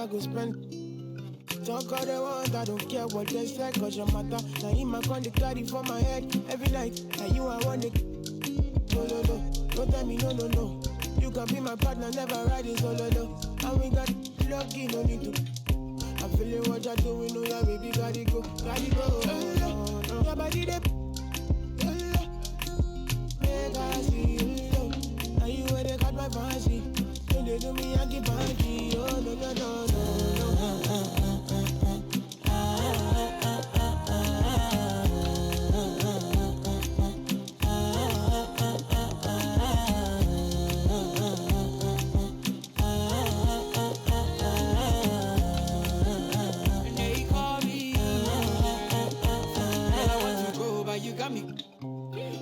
I go spend. Talk all they want, I don't care what they say, cause your matter. Now in my con, they carry for my head every night. Now you I want it. No, no, no, don't tell me no, no, no. You can be my partner, never ride it solo, no. And we got lucky, no need to. I'm feeling what you're doing, oh yeah, baby, gotta go, gotta go. Your body, they make I see you. Now you where they got my fancy. When they do me, I give fancy. Oh, no, no, no, no, no.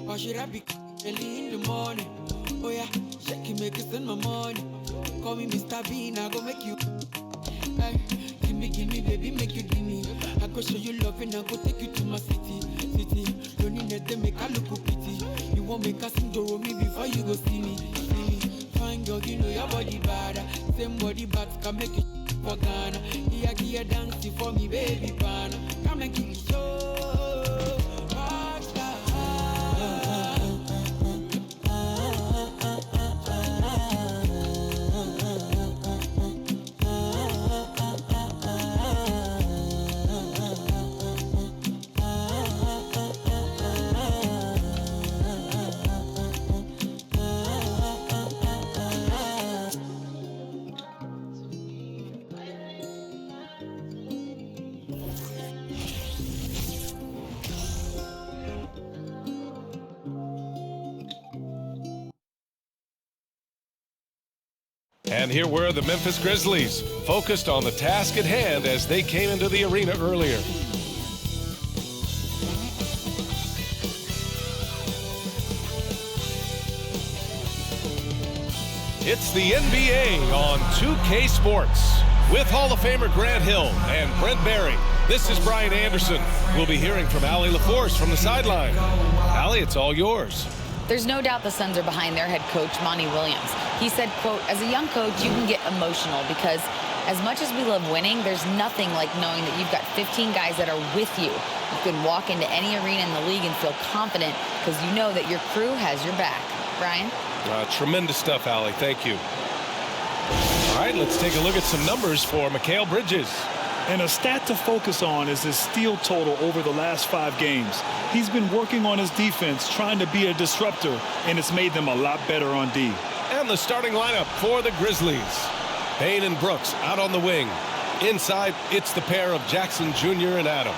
Or should I be early in the morning? Oh yeah, shake it, make it send my money. Call me Mr. Bean, I go make you. Hey, give me, baby, make you give me. I go show you love and I go take you to my city. Don't need them make I look pity. You won't make us sing to me before you go see me. Fine girl, you know your body bad. Same body bad can make you for Ghana. Here, dancing for me, baby, pana. Come and give me show. And here were the Memphis Grizzlies, focused on the task at hand as they came into the arena earlier. It's the NBA on 2K Sports with Hall of Famer Grant Hill and Brent Barry. This is Brian Anderson. We'll be hearing from Allie LaForce from the sideline. Allie, it's all yours. There's no doubt the Suns are behind their head coach, Monty Williams. He said, quote, as a young coach, you can get emotional because as much as we love winning, there's nothing like knowing that you've got 15 guys that are with you. You can walk into any arena in the league and feel confident because you know that your crew has your back. Brian? Tremendous stuff, Allie. Thank you. All right, let's take a look at some numbers for Mikal Bridges. And a stat to focus on is his steal total over the last 5 games. He's been working on his defense, trying to be a disruptor, and it's made them a lot better on D. And the starting lineup for the Grizzlies. Payne and Brooks out on the wing. Inside, it's the pair of Jackson Jr. and Adams.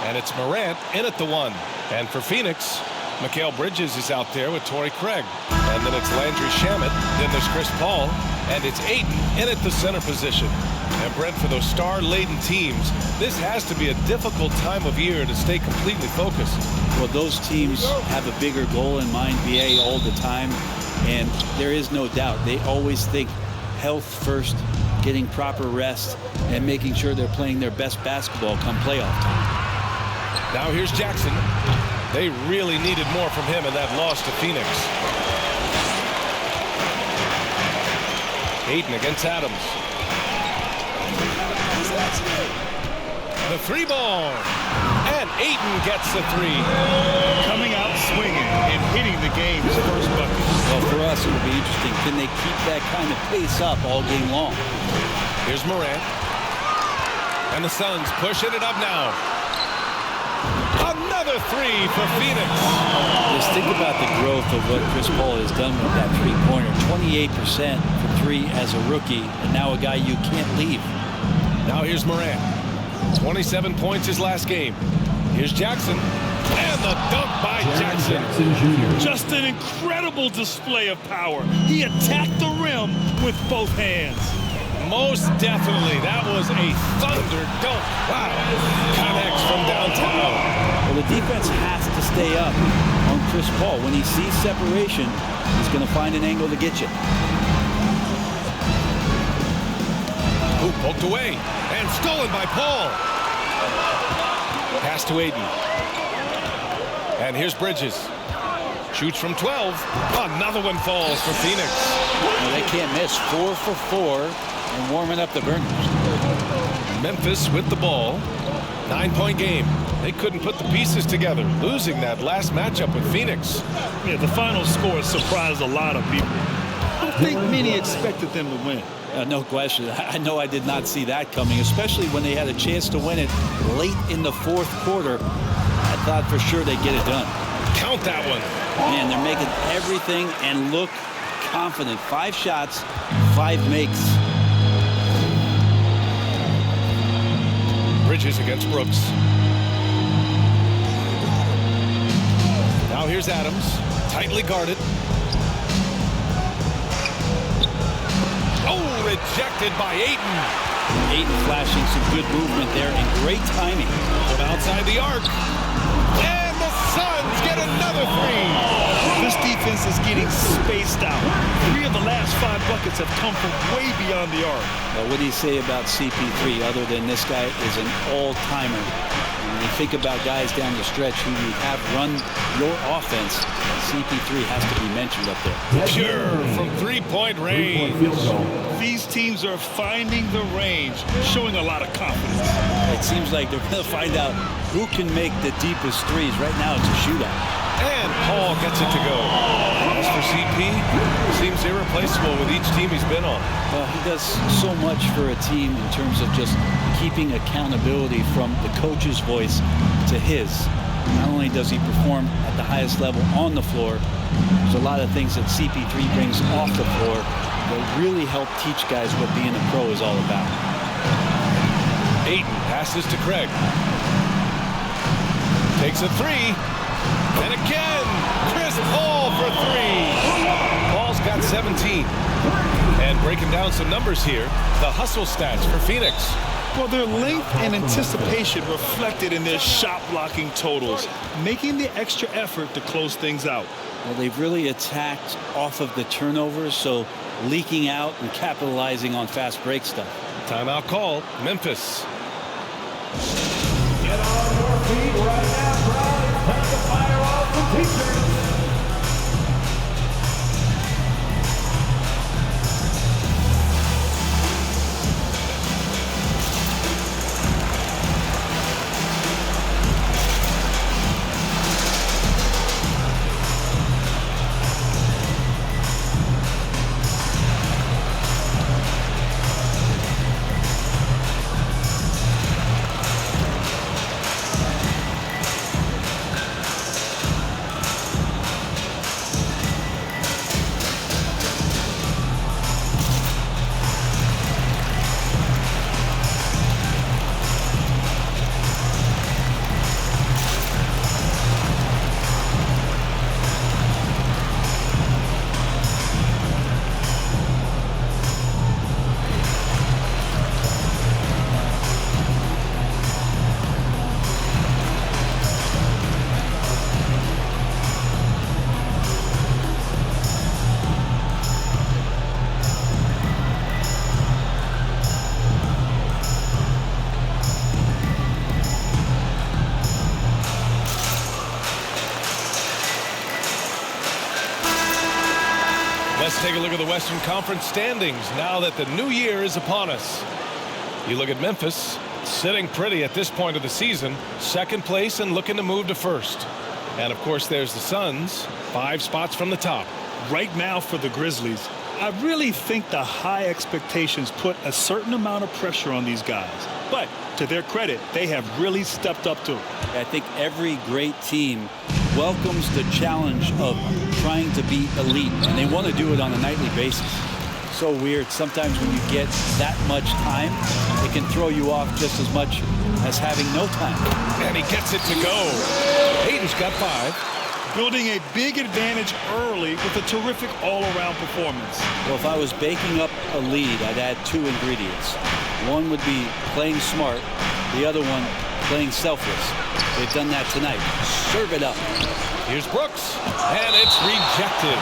And it's Morant in at the 1. And for Phoenix, Mikal Bridges is out there with Torrey Craig. And then it's Landry Shamet. Then there's Chris Paul. And it's Ayton in at the center position. And Brent, for those star-laden teams, this has to be a difficult time of year to stay completely focused. Well, those teams have a bigger goal in mind, BA, all the time. And there is no doubt they always think health first, getting proper rest, and making sure they're playing their best basketball come playoff time. Now here's Jackson. They really needed more from him in that loss to Phoenix. Ayton against Adams. The 3-ball. And Ayton gets the 3. Coming out swinging and hitting the game's first bucket. Well, for us, it'll be interesting. Can they keep that kind of pace up all game long? Here's Morant. And the Suns pushing it up now. Another 3 for Phoenix. Just think about the growth of what Chris Paul has done with that three-pointer. 28% from 3 as a rookie, and now a guy you can't leave. Now here's Morant. 27 points his last game. Here's Jackson. And the dunk by Jackson. Just an incredible display of power. He attacked the rim with both hands. Most definitely. That was a thunder dunk. Wow. Connects from downtown. Well, the defense has to stay up on Chris Paul. When he sees separation, he's going to find an angle to get you. Ooh, poked away. And stolen by Paul. Pass to Ayton. And here's Bridges. Shoots from 12. Another one falls for Phoenix. Well, they can't miss. 4 for 4 and warming up the burners. Memphis with the ball. 9-point game. They couldn't put the pieces together, losing that last matchup with Phoenix. Yeah, the final score surprised a lot of people. I think many expected them to win. No question. I know I did not see that coming, especially when they had a chance to win it late in the fourth quarter. I thought for sure they'd get it done. Count that one. Man, they're making everything and look confident. 5 shots, 5 makes. Bridges against Brooks. Now here's Adams, tightly guarded. Oh, rejected by Ayton. Ayton flashing some good movement there and great timing. From outside the arc. And the Suns get another 3. This defense is getting spaced out. 3 of the last 5 buckets have come from way beyond the arc. What do you say about CP3 other than this guy is an all-timer? When you think about guys down the stretch who you have run your offense, CP3 has to be mentioned up there. Pure from 3-point range. These teams are finding the range, showing a lot of confidence. It seems like they're going to find out who can make the deepest threes. Right now it's a shootout. And Paul gets it to go. As for CP, seems irreplaceable with each team he's been on. Well, he does so much for a team in terms of just keeping accountability from the coach's voice to his. Not only does he perform at the highest level on the floor, there's a lot of things that CP3 brings off the floor that really help teach guys what being a pro is all about. Ayton passes to Craig. Takes a 3. And again, Chris Paul for 3. Paul's got 17. And breaking down some numbers here, the hustle stats for Phoenix. Well, their length and anticipation reflected in their shot blocking totals, making the extra effort to close things out. Well, they've really attacked off of the turnovers, so leaking out and capitalizing on fast break stuff. Timeout call, Memphis. Get on your feet right now, Brian. Time to fire off the teachers. Let's take a look at the Western Conference standings now that the new year is upon us. You look at Memphis, sitting pretty at this point of the season, second place and looking to move to first. And of course there's the Suns, 5 spots from the top. Right now for the Grizzlies, I really think the high expectations put a certain amount of pressure on these guys. But to their credit, they have really stepped up to it. I think every great team welcomes the challenge of trying to be elite, and they want to do it on a nightly basis. So weird. Sometimes when you get that much time, it can throw you off just as much as having no time. And he gets it to go. Ayton's got 5. Building a big advantage early with a terrific all-around performance. Well, if I was baking up a lead, I'd add 2 ingredients. One would be playing smart. The other one, playing selfless. They've done that tonight. Serve it up. Here's Brooks, and it's rejected.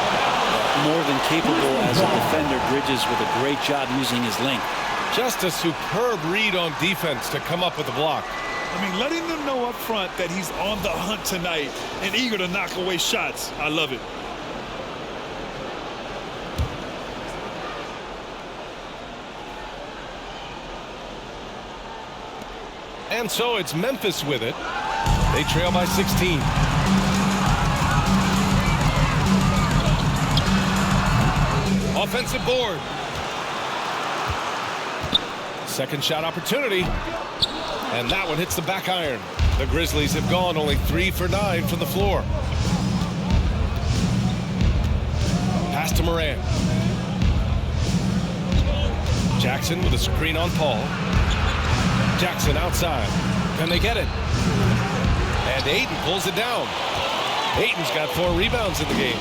More than capable as a defender. Bridges with a great job using his length. Just a superb read on defense to come up with the block. I mean, letting them know up front that he's on the hunt tonight and eager to knock away shots. I love it. And so it's Memphis with it. They trail by 16. Offensive board. Second shot opportunity. And that one hits the back iron. The Grizzlies have gone only 3 for 9 from the floor. Pass to Morant. Jackson with a screen on Paul. Jackson outside. Can they get it? And Ayton pulls it down. Ayton's got 4 rebounds in the game.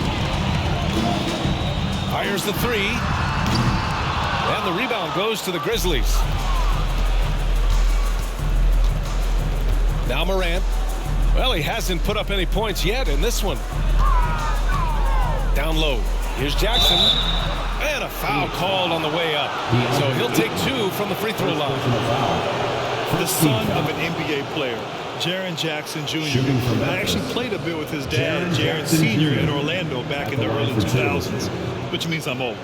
Fires the 3. And the rebound goes to the Grizzlies. Now Morant. Well, he hasn't put up any points yet in this one. Down low. Here's Jackson. And a foul called on the way up. So he'll take 2 from the free throw line. The son of an NBA player, Jaren Jackson Jr. I actually played a bit with his dad, Jaren Sr. in Orlando back in the early 2000s, which means I'm old.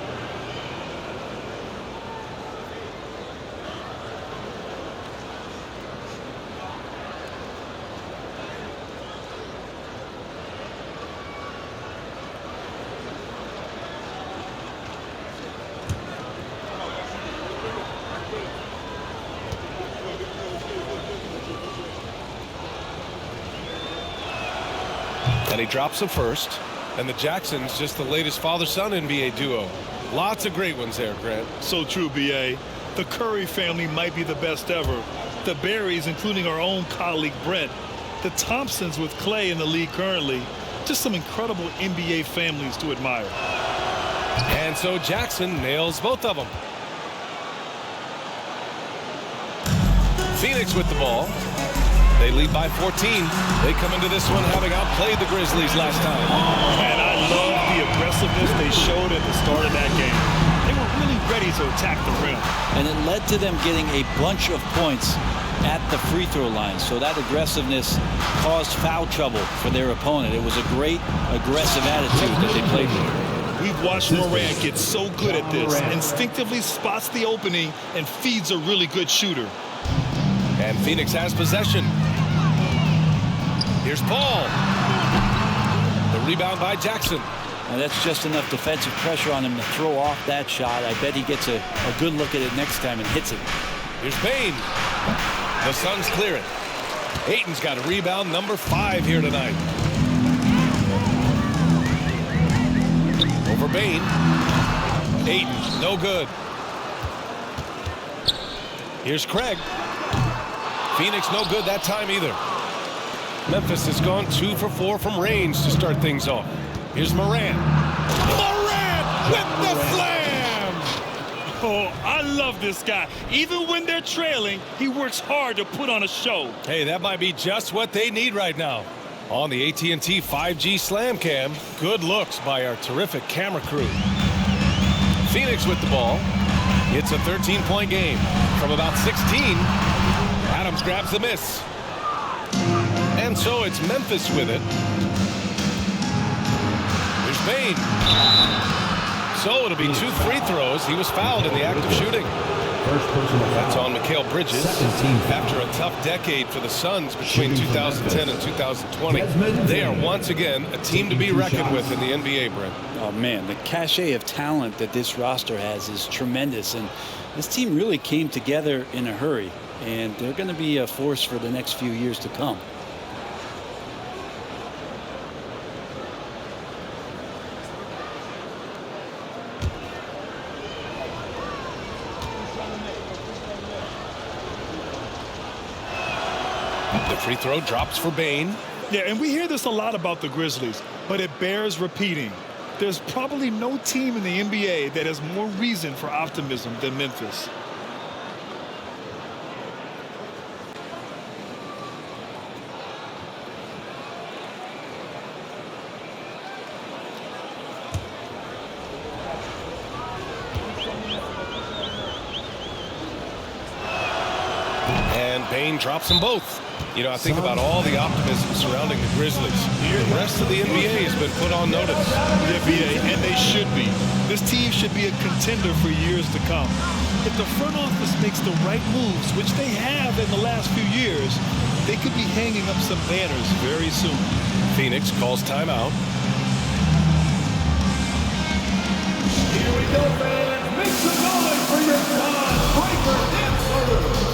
And he drops the first. And the Jacksons, just the latest father-son NBA duo. Lots of great ones there, Grant. So true, B.A. The Curry family might be the best ever. The Berries, including our own colleague Brent. The Thompsons with Clay in the league currently. Just some incredible NBA families to admire. And so Jackson nails both of them. Phoenix with the ball. They lead by 14. They come into this one having outplayed the Grizzlies last time. And I love the aggressiveness they showed at the start of that game. They were really ready to attack the rim. And it led to them getting a bunch of points at the free throw line. So that aggressiveness caused foul trouble for their opponent. It was a great aggressive attitude that they played with. We've watched Morant get so good at this. Instinctively spots the opening and feeds a really good shooter. And Phoenix has possession. Here's Paul. The rebound by Jackson. And that's just enough defensive pressure on him to throw off that shot. I bet he gets a good look at it next time and hits it. Here's Bane. The Suns clear it. Ayton's got a rebound, number 5 here tonight. Over Bane. Ayton, no good. Here's Craig. Phoenix no good that time either. Memphis has gone 2 for 4 from range to start things off. Here's Morant. Morant with the slam! Oh, I love this guy. Even when they're trailing, he works hard to put on a show. Hey, that might be just what they need right now. On the AT&T 5G Slam Cam, good looks by our terrific camera crew. Phoenix with the ball. It's a 13-point game. From about 16, Adams grabs the miss. And so it's Memphis with it. There's Bane. So it'll be 2 free throws. He was fouled in the act of shooting. That's on Mikal Bridges. After a tough decade for the Suns between 2010 and 2020, they are once again a team to be reckoned with in the NBA, Brent. Oh, man, the cachet of talent that this roster has is tremendous. And this team really came together in a hurry. And they're going to be a force for the next few years to come. The free throw drops for Bane. Yeah, and we hear this a lot about the Grizzlies, but it bears repeating. There's probably no team in the NBA that has more reason for optimism than Memphis. And Bane drops them both. You know, I think about all the optimism surrounding the Grizzlies. The rest of the NBA has been put on notice. Yeah, BA, and they should be. This team should be a contender for years to come. If the front office makes the right moves, which they have in the last few years, they could be hanging up some banners very soon. Phoenix calls timeout. Here we go, fans. Make some noise for your breaker dancer.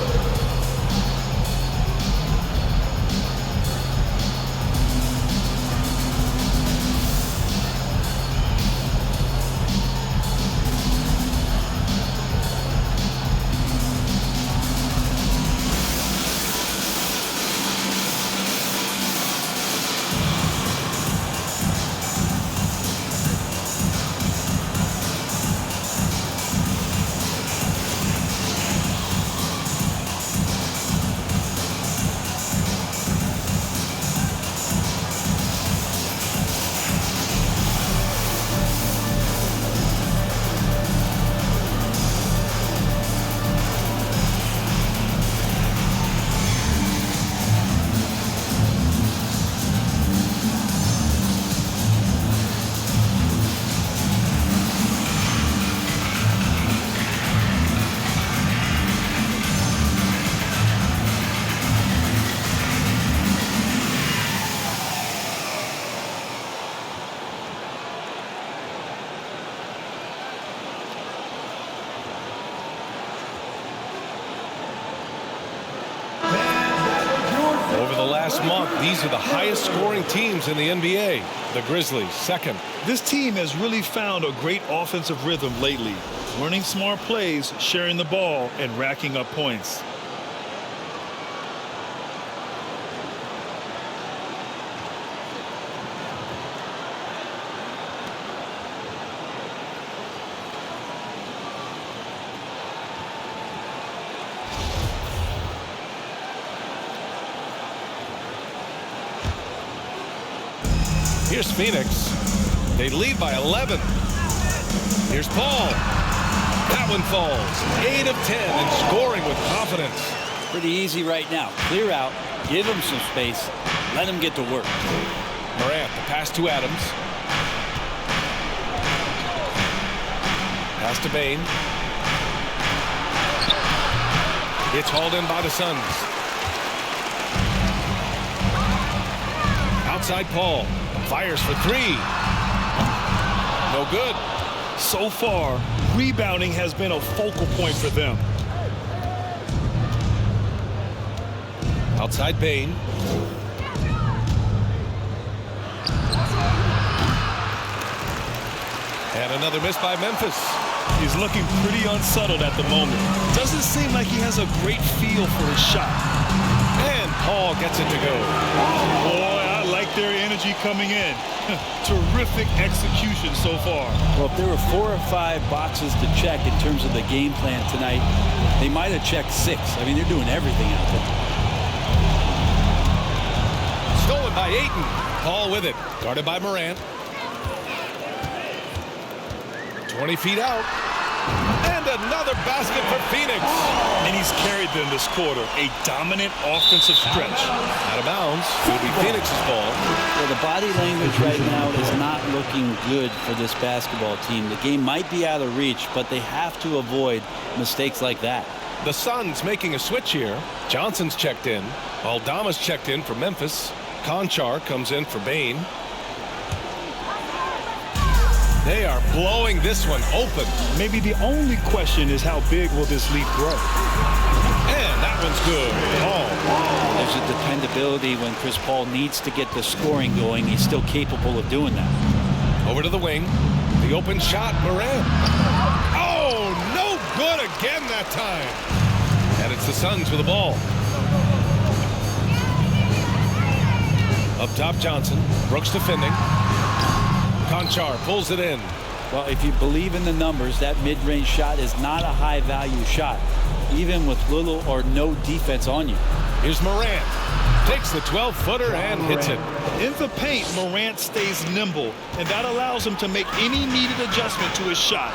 Over the last month, these are the highest scoring teams in the NBA. The Grizzlies, second. This team has really found a great offensive rhythm lately, running smart plays, sharing the ball, and racking up points. Here's Phoenix. They lead by 11. Here's Paul. That one falls. 8 of 10 and scoring with confidence. Pretty easy right now. Clear out, give him some space, let him get to work. Morant, the pass to Adams. Pass to Bane. It's hauled in by the Suns. Outside Paul. Fires for three. No good. So far, rebounding has been a focal point for them. Outside Bane. And another miss by Memphis. He's looking pretty unsettled at the moment. Doesn't seem like he has a great feel for his shot. And Paul gets it to go. Boy, I like their energy coming in. Terrific execution so far. Well, if there were 4 or 5 boxes to check in terms of the game plan tonight, they might have checked 6. I mean, they're doing everything out there. Stolen by Ayton. Paul with it. Guarded by Morant. 20 feet out. And another basket for Phoenix. And he's carried them this quarter. A dominant offensive stretch. Out of bounds. It'll be Phoenix's ball. Well, the body language right now is not looking good for this basketball team. The game might be out of reach, but they have to avoid mistakes like that. The Suns making a switch here. Johnson's checked in. Aldama's checked in for Memphis. Conchar comes in for Bane. They are blowing this one open. Maybe the only question is how big will this lead grow? And that one's good. Paul. There's a dependability when Chris Paul needs to get the scoring going. He's still capable of doing that. Over to the wing. The open shot, Morant. Oh, no good again that time. And it's the Suns with the ball. Up top, Johnson. Brooks defending. Conchar pulls it in. Well, if you believe in the numbers, that mid-range shot is not a high-value shot, even with little or no defense on you. Here's Morant. Takes the 12-footer and hits it. In the paint, Morant stays nimble, and that allows him to make any needed adjustment to his shot.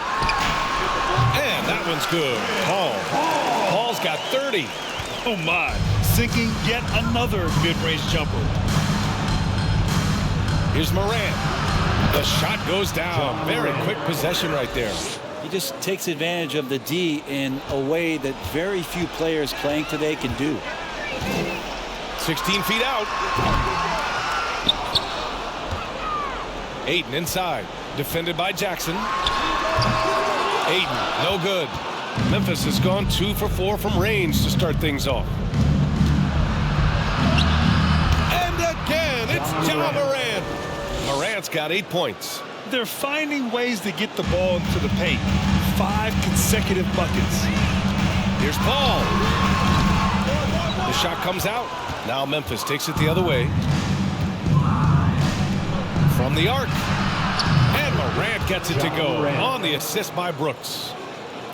And that one's good. Paul. Paul's got 30. Oh, my. Sinking yet another mid-range jumper. Here's Morant. The shot goes down. Very quick possession right there. He just takes advantage of the D in a way that very few players playing today can do. 16 feet out. Ayton inside. Defended by Jackson. Ayton, no good. Memphis has gone 2 for 4 from range to start things off. And again, it's Ja Morant. Morant's got 8 points. They're finding ways to get the ball into the paint. 5 consecutive buckets. Here's Paul. The shot comes out. Now Memphis takes it the other way. From the arc. And Morant gets it to go on the assist by Brooks.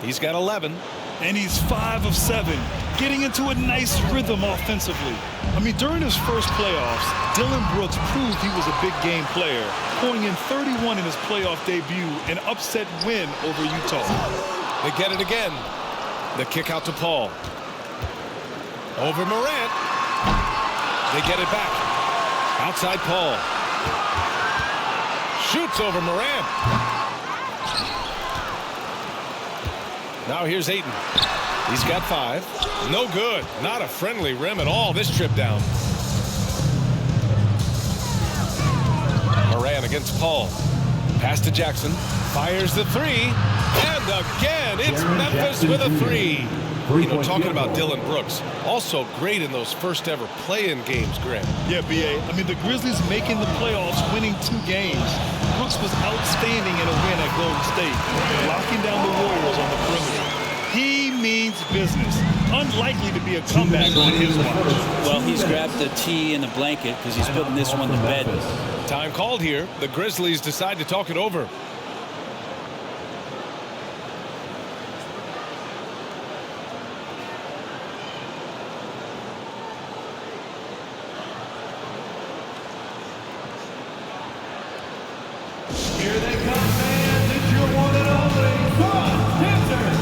He's got 11. And he's 5 of 7, getting into a nice rhythm offensively. I mean, during his first playoffs, Dillon Brooks proved he was a big game player, pouring in 31 in his playoff debut, an upset win over Utah. They get it again. The kick out to Paul. Over Morant. They get it back. Outside Paul. Shoots over Morant. Now here's Ayton. He's got 5. No good. Not a friendly rim at all this trip down. Morant against Paul. Pass to Jackson. Fires the 3. And again, it's Memphis with a 3. You know, talking about Dillon Brooks, also great in those first ever play-in games, Grant. Yeah, B.A. I mean, the Grizzlies making the playoffs, winning 2 games. Brooks was outstanding in a win at Golden State, locking down the Warriors on the perimeter. He means business. Unlikely to be a comeback on his watch. Well, he's grabbed the tee and the blanket because he's putting this one to bed. Time called here. The Grizzlies decide to talk it over. Here they come, fans. It's your one and only Son Dancers.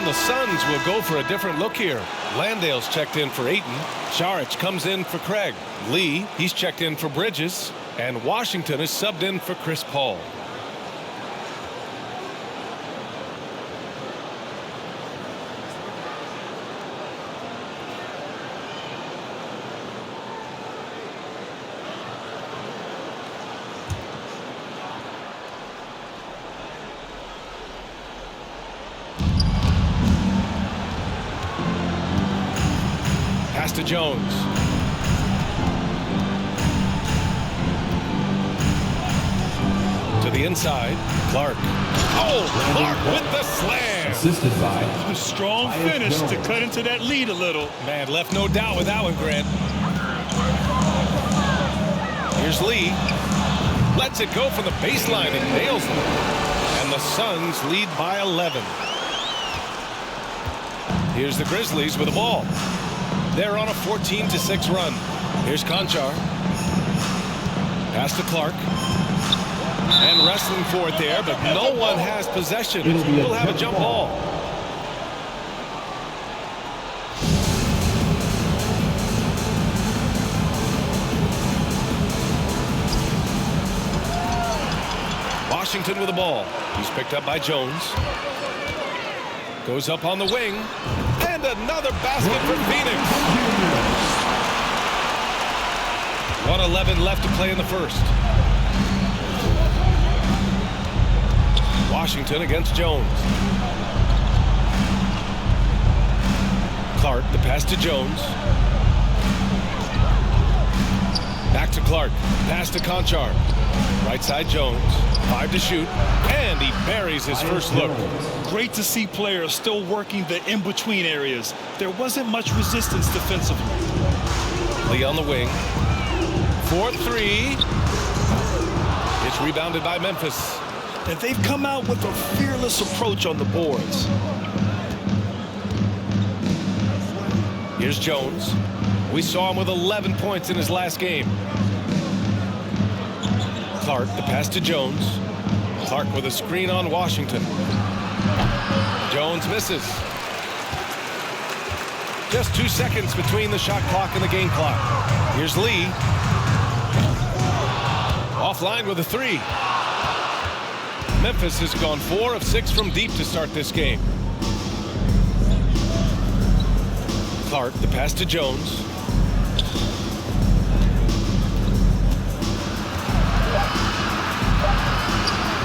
The Suns will go for a different look here. Landale's checked in for Ayton. Saric comes in for Craig. Lee, he's checked in for Bridges. And Washington is subbed in for Chris Paul. Pass to Jones. To the inside. Clark. Oh, Clark with the slam. Assisted by A strong finish to cut into that lead a little. Man, left no doubt with that one, Grant. Here's Lee. Lets it go from the baseline and nails it. And the Suns lead by 11. Here's the Grizzlies with the ball. They're on a 14-6 run. Here's Conchar. Pass to Clark. And wrestling for it there, but no one has possession. We'll have a jump ball. Washington with the ball. He's picked up by Jones. Goes up on the wing. And another basket for Phoenix. 1:11 left to play in the first. Washington against Jones. Clark, the pass to Jones. Back to Clark. Pass to Conchar. Right side Jones. 5 to shoot. And he buries his first look. Great to see players still working the in-between areas. There wasn't much resistance defensively. Lee on the wing. 4-3. It's rebounded by Memphis. And they've come out with a fearless approach on the boards. Here's Jones. We saw him with 11 points in his last game. Clark, the pass to Jones. Clark with a screen on Washington. Jones misses. Just 2 seconds between the shot clock and the game clock. Here's Lee. Offline with a 3. Memphis has gone 4 of 6 from deep to start this game. Clark, the pass to Jones.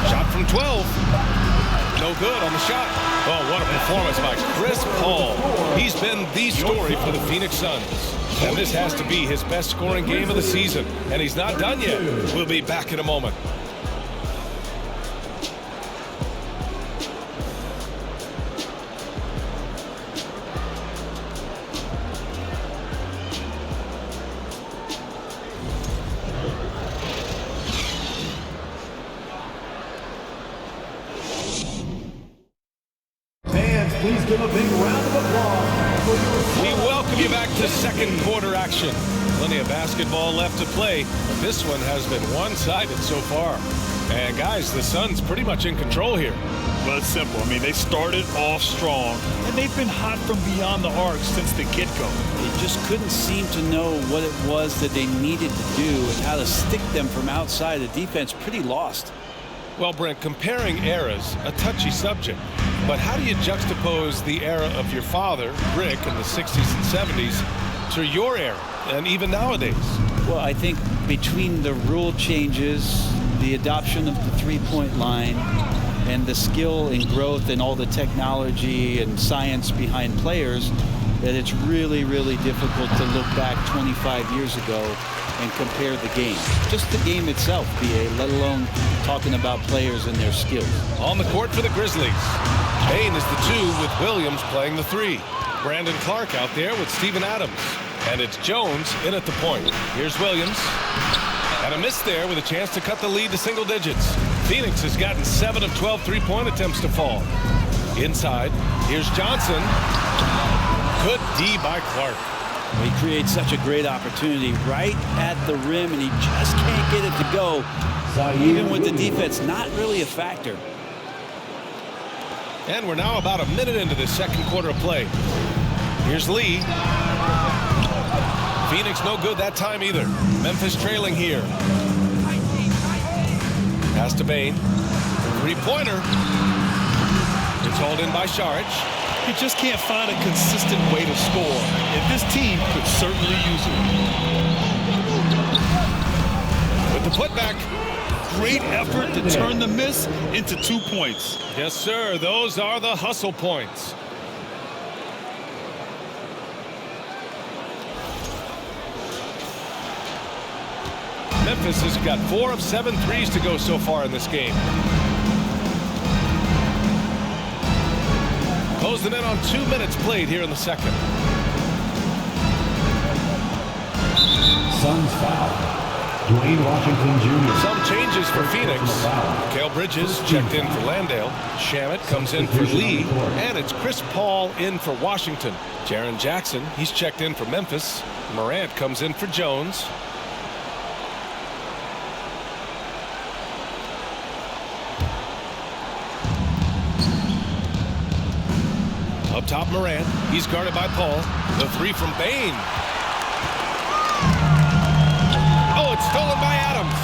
Shot from 12. No good on the shot. Oh, what a performance by Chris Paul. He's been the story for the Phoenix Suns. And this has to be his best scoring game of the season. And he's not done yet. We'll be back in a moment. Please give a big round of applause for your... We welcome you back to second quarter action. Plenty of basketball left to play, but this one has been one-sided so far. And guys, the Suns pretty much in control here. Well, it's simple. I mean, they started off strong, and they've been hot from beyond the arc since the get-go. They just couldn't seem to know what it was that they needed to do and how to stick them from outside. The defense pretty lost. Well, Brent, comparing eras, a touchy subject. But how do you juxtapose the era of your father, Rick, in the 60s and 70s to your era, and even nowadays? Well, I think between the rule changes, the adoption of the three-point line, and the skill and growth and all the technology and science behind players, that it's really, really difficult to look back 25 years ago and compare the game. Just the game itself, B.A., let alone talking about players and their skills. On the court for the Grizzlies. Payne is the 2 with Williams playing the 3. Brandon Clark out there with Steven Adams. And it's Jones in at the point. Here's Williams. And a miss there with a chance to cut the lead to single digits. Phoenix has gotten 7 of 12 three-point attempts to fall. Inside, here's Johnson. Good D by Clark. He creates such a great opportunity right at the rim, and he just can't get it to go. Even with the defense not really a factor. And we're now about a minute into this second quarter of play. Here's Lee. Phoenix no good that time either. Memphis trailing here. Pass to Bain. Three-pointer. It's hauled in by Saric. You just can't find a consistent way to score, and this team could certainly use it. With the putback. Great effort to turn the miss into 2 points. Yes, sir. Those are the hustle points. Memphis has got 4 of 7 threes to go so far in this game. Closing in on 2 minutes played here in the second. Suns foul. Dwayne Washington Jr. Some changes for Phoenix. Cale Bridges checked in for Landale. Shamet comes in for Lee. And it's Chris Paul in for Washington. Jaren Jackson, he's checked in for Memphis. Morant comes in for Jones. Up top, Morant. He's guarded by Paul. The 3 from Bain. Oh, it's stolen by Adams.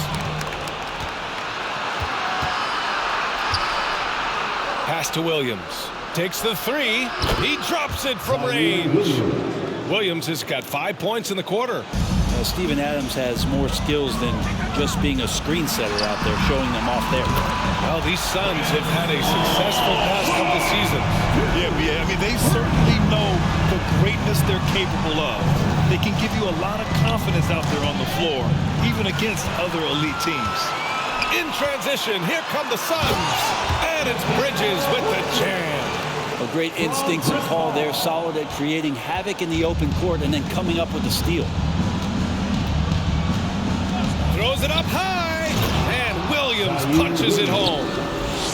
Pass to Williams. Takes the three. He drops it from range. Williams has got 5 points in the quarter. Steven Adams has more skills than just being a screen setter out there, showing them off there. Well, these Suns have had a successful past couple seasons. Yeah, I mean, they certainly know the greatness they're capable of. They can give you a lot of confidence out there on the floor, even against other elite teams. In transition, here come the Suns. And it's Bridges with the jam. A great instincts and call there, solid at creating havoc in the open court and then coming up with the steal. Throws it up high, and Williams punches it home.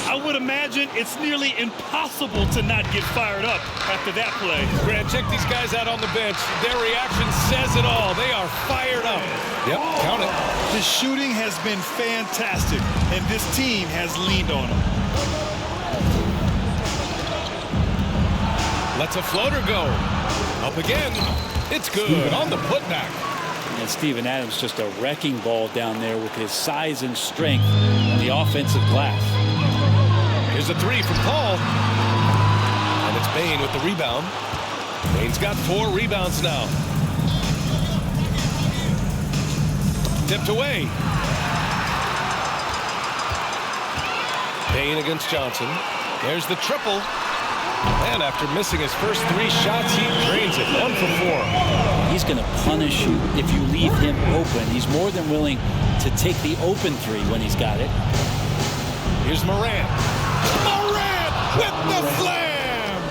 I would imagine it's nearly impossible to not get fired up after that play. Grant, check these guys out on the bench. Their reaction says it all. They are fired up. Yep, count it. The shooting has been fantastic, and this team has leaned on them. Lets a floater go. Up again. It's good on the putback. And Steven Adams just a wrecking ball down there with his size and strength on the offensive glass. Here's a three from Paul. And it's Bane with the rebound. Bane's got 4 rebounds now. Tipped away. Bane against Johnson. There's the triple. And after missing his first 3 shots, he drains it. 1 for 4. He's going to punish you if you leave him open. He's more than willing to take the open 3 when he's got it. Here's Morant. Morant with the slam!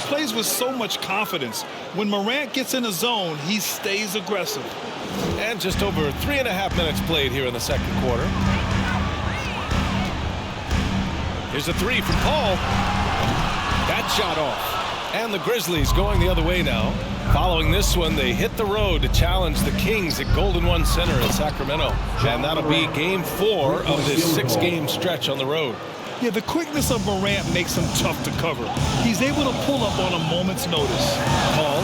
Plays with so much confidence. When Morant gets in a zone, he stays aggressive. And just over 3.5 minutes played here in the second quarter. Here's a 3 from Paul. That shot off. And the Grizzlies going the other way now. Following this one, they hit the road to challenge the Kings at Golden One Center in Sacramento. And that'll be game 4 of this 6-game stretch on the road. Yeah, the quickness of Morant makes him tough to cover. He's able to pull up on a moment's notice. Paul.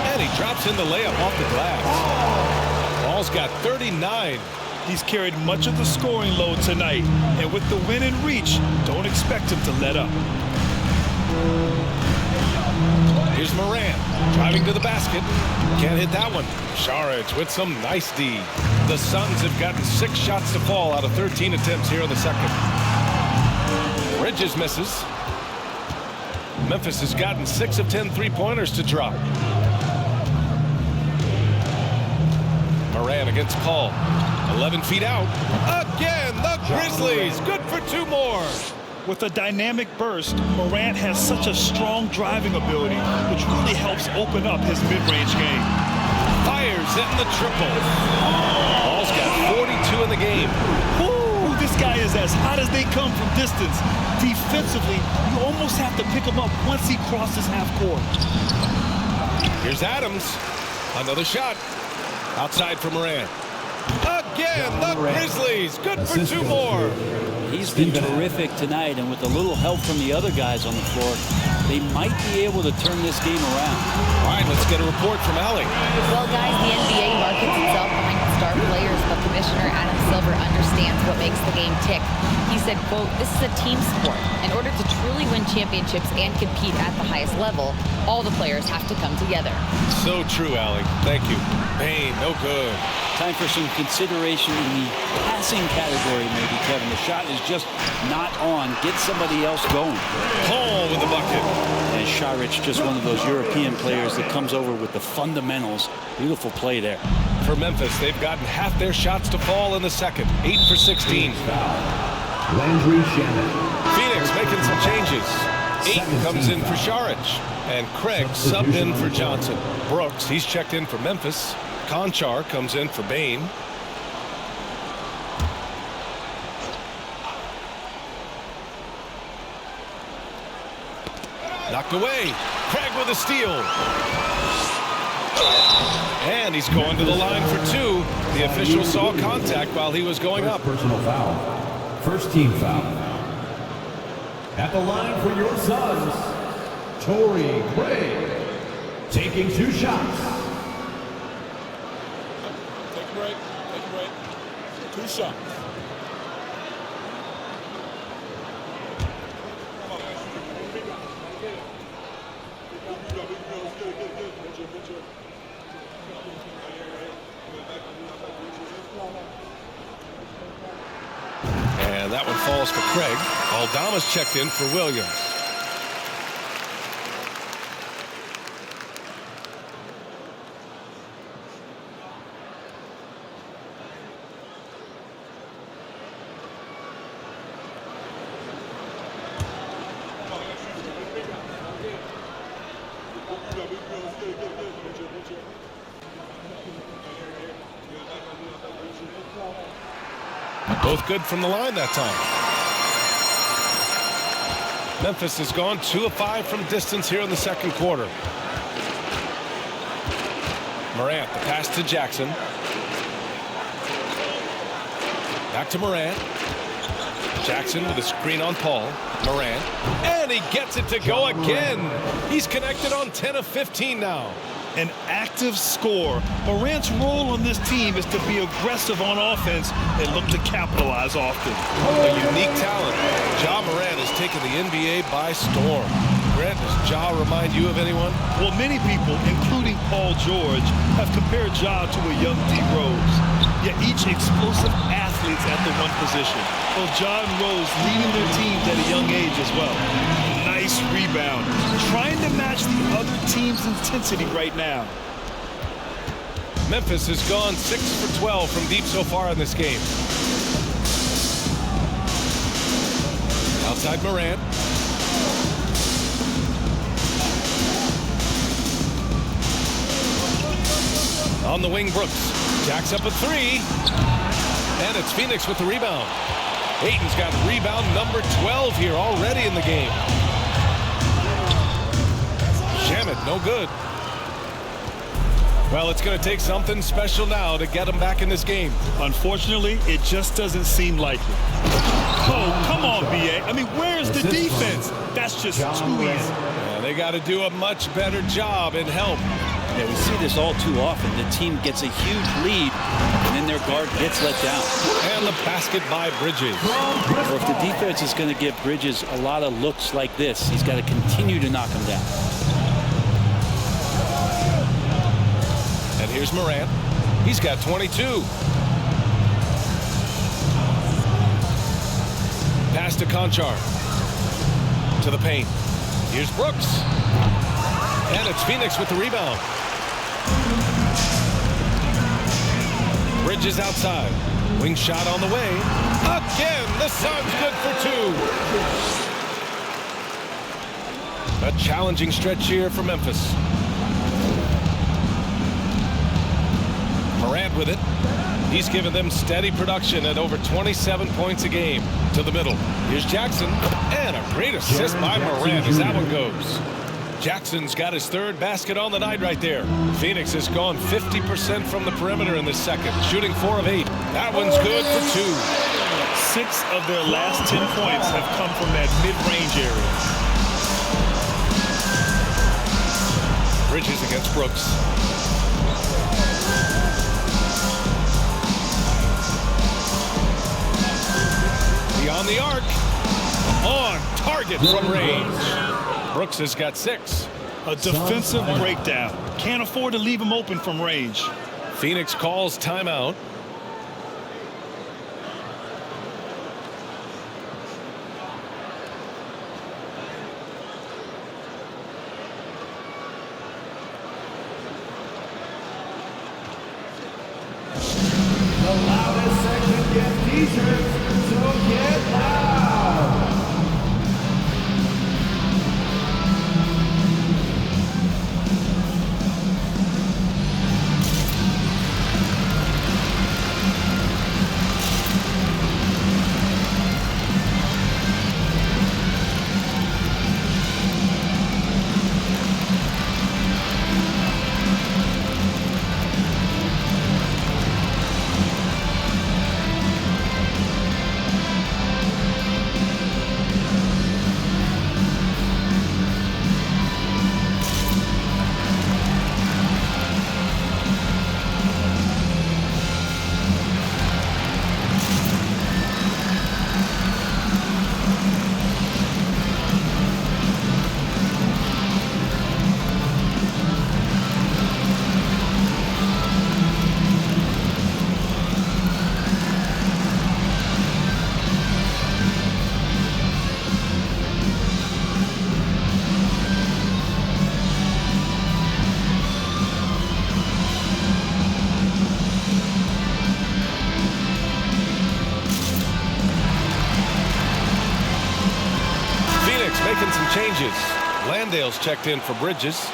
And he drops in the layup off the glass. Paul's got 39. He's carried much of the scoring load tonight. And with the win in reach, don't expect him to let up. Here's Morant driving to the basket. Can't hit that one. Saric with some nice D. The Suns have gotten 6 shots to fall out of 13 attempts here in the second. Bridges misses. Memphis has gotten 6 of 10 3-pointers to drop. Morant against Paul. 11 feet out. Again, the Grizzlies. Good for 2 more. With a dynamic burst, Morant has such a strong driving ability, which really helps open up his mid-range game. Fires in the triple. Paul's got 42 in the game. Ooh, this guy is as hot as they come from distance. Defensively, you almost have to pick him up once he crosses half court. Here's Adams. Another shot. Outside for Morant. Again, the Grizzlies. Good for 2 more. He's been terrific tonight, and with a little help from the other guys on the floor, they might be able to turn this game around. All right, let's get a report from Allie. Well, guys, the NBA markets itself behind star players, but Commissioner Adam Silver understands what makes the game tick. He said, quote, "This is a team sport. In order to truly win championships and compete at the highest level, all the players have to come together." So true, Allie. Thank you. Bane, no good. Time for some consideration in the passing category, maybe, Kevin. The shot is just not on. Get somebody else going. Paul with the bucket. And Saric, just one of those European players that comes over with the fundamentals. Beautiful play there. For Memphis, they've gotten half their shots to fall in the second. 8 for 16. Landry Shamet. Phoenix making some changes. 8 comes in for Saric. And Craig subbed in for Johnson. Brooks, he's checked in for Memphis. Conchar comes in for Bane. Knocked away. Craig with a steal. And he's going to the line for 2. The official saw contact while he was going up. Personal foul. First team foul. At the line for your Suns, Torrey Craig, taking 2 shots. Take a break. 2 shots. fouls for Craig. Aldama's checked in for Williams. Both good from the line that time. Memphis has gone 2 of 5 from distance here in the second quarter. Morant, the pass to Jackson. Back to Morant. Jackson with a screen on Paul. Morant. And he gets it to go again. He's connected on 10 of 15 now. An active scorer. Morant's role on this team is to be aggressive on offense and look to capitalize often. A unique talent. Ja Morant has taken the NBA by storm. Grant, does Ja remind you of anyone? Well, many people, including Paul George, have compared Ja to a young D. Rose. Yet each explosive athletes at the one position. Both Ja and Rose leading their teams at a young age as well. Nice rebound. Trying to match the other team's intensity right now. Memphis has gone 6 for 12 from deep so far in this game. Outside Morant. On the wing, Brooks. Jacks up a 3. And it's Phoenix with the rebound. Ayton's got rebound number 12 here already in the game. Shamet, no good. Well, it's going to take something special now to get them back in this game. Unfortunately, it just doesn't seem likely. Oh, come on, B.A. I mean, where's the defense? That's just too easy. Yeah, they got to do a much better job in help. Yeah, we see this all too often. The team gets a huge lead, and then their guard gets let down. And the basket by Bridges. Well, if the defense is going to give Bridges a lot of looks like this, he's got to continue to knock them down. And here's Morant. He's got 22. Pass to Conchar. To the paint. Here's Brooks. And it's Phoenix with the rebound. Bridges outside. Wing shot on the way. Again, the Suns good for 2. A challenging stretch here for Memphis. Morant with it. He's given them steady production at over 27 points a game. To the middle. Here's Jackson. And a great assist by Morant as that one goes. Jackson's got his third basket on the night right there. Phoenix has gone 50% from the perimeter in this second, shooting 4 of 8. That one's good for 2. 6 of their last 10 points have come from that mid-range area. Bridges against Brooks. Beyond the arc. On target from range. Brooks has got 6. A defensive breakdown. Can't afford to leave him open from range. Phoenix calls timeout. The loudest section gets t-shirts, so get loud! making some changes. Landale's checked in for Bridges.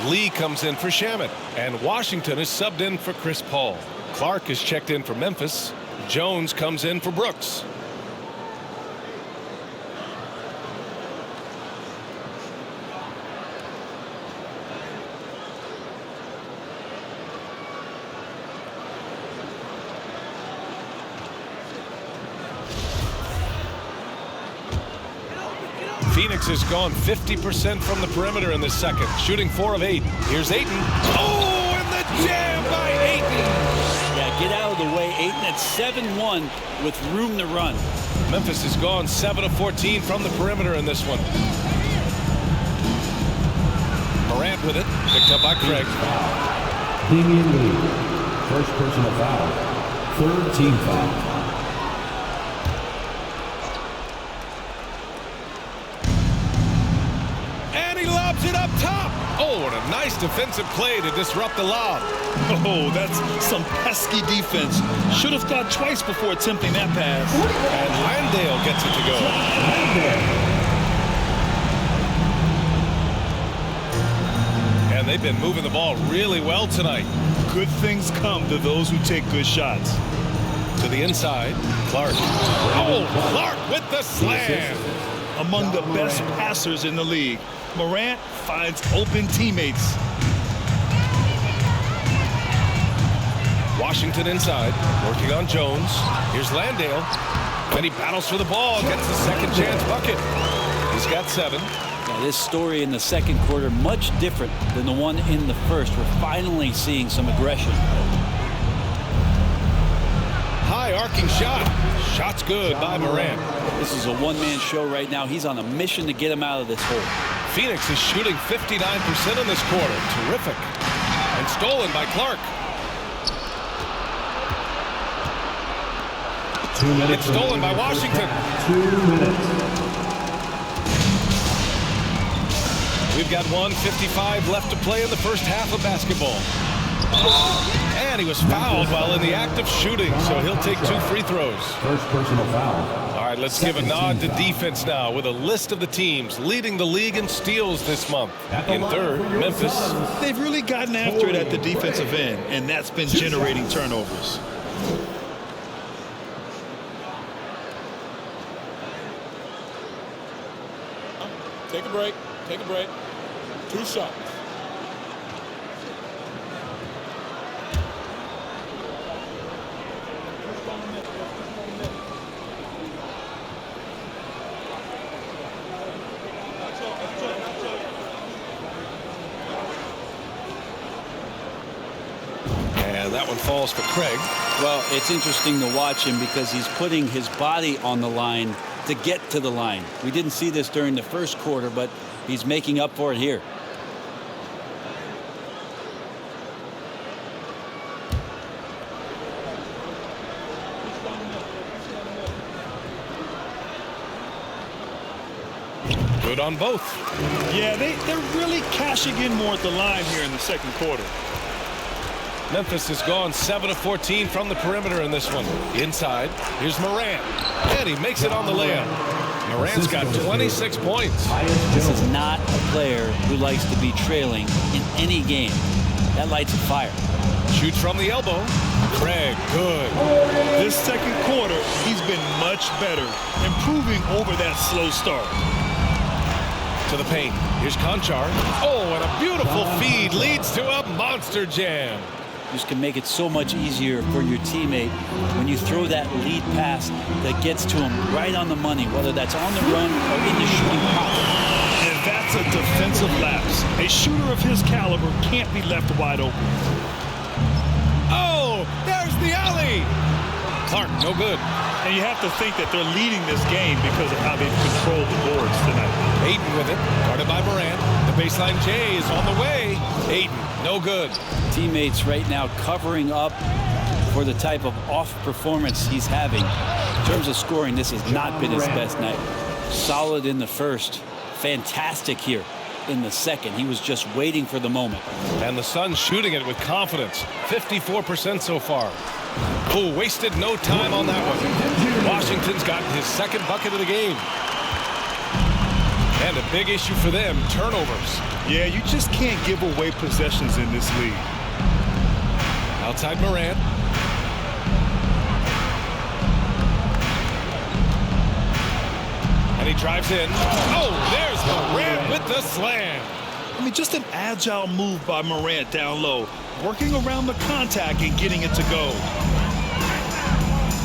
Lee comes in for Shamet. And Washington is subbed in for Chris Paul. Clark is checked in for Memphis. Jones comes in for Brooks. Phoenix has gone 50% from the perimeter in this second, shooting 4 of 8. Here's Ayton. Oh, and the jam by Ayton. Yeah, get out of the way, Ayton at 7-1 with room to run. Memphis has gone 7 of 14 from the perimeter in this one. Morant with it, picked up by Craig. Damian Lee, first personal foul, third team foul. It up top. Oh, and a nice defensive play to disrupt the lob. Oh, that's some pesky defense. Should have thought twice before attempting that pass. And Landale gets it to go. And they've been moving the ball really well tonight. Good things come to those who take good shots. To the inside, Clark. Oh, Clark with the slam. Among the best passers in the league, Morant finds open teammates. Washington inside, working on Jones. Here's Landale. And he battles for the ball, gets the second chance bucket. He's got 7. Now, this story in the second quarter, much different than the one in the first. We're finally seeing some aggression. High arcing shot. Shot's good by Morant. This is a one-man show right now. He's on a mission to get him out of this hole. Phoenix is shooting 59% in this quarter. Terrific. And stolen by Clark. 2 minutes. It's stolen by Washington. 2 minutes. We've got 1:55 left to play in the first half of basketball. And he was fouled while in the act of shooting, so he'll take 2 free throws. First personal foul. All right, let's give a nod to defense now with a list of the teams leading the league in steals this month. In third, Memphis. They've really gotten after it at the defensive end, and that's been generating turnovers. Take a break. Take a break. 2 shots. And that one falls for Craig. Well, it's interesting to watch him because he's putting his body on the line to get to the line. We didn't see this during the first quarter, but he's making up for it here. Good on both. Yeah, they're really cashing in more at the line here in the second quarter. Memphis has gone 7 of 14 from the perimeter in this one. Inside, here's Morant. And he makes it on the layup. Morant's got 26 points. This is not a player who likes to be trailing in any game. That lights a fire. Shoots from the elbow. Craig, good. This second quarter, he's been much better, improving over that slow start. To the paint. Here's Conchar. Oh, and a beautiful feed leads to a monster jam. Just can make it so much easier for your teammate when you throw that lead pass that gets to him right on the money, whether that's on the run or in the shooting pocket. And that's a defensive lapse. A shooter of his caliber can't be left wide open. Oh, there's the alley. Clark, no good. And you have to think that they're leading this game because of how they've controlled the boards tonight. Ayton with it, guarded by Morant. The baseline J is on the way. Ayton, no good. Teammates right now covering up for the type of off performance he's having. In terms of scoring, this has not been his best night. Solid in the first, fantastic here in the second. He was just waiting for the moment. And the Suns shooting it with confidence. 54% so far. Oh, wasted no time on that one. Washington's gotten his second bucket of the game. And a big issue for them, turnovers. Yeah, you just can't give away possessions in this league. Outside Morant. And he drives in. Oh, there's Morant with the slam. I mean, just an agile move by Morant down low, working around the contact and getting it to go.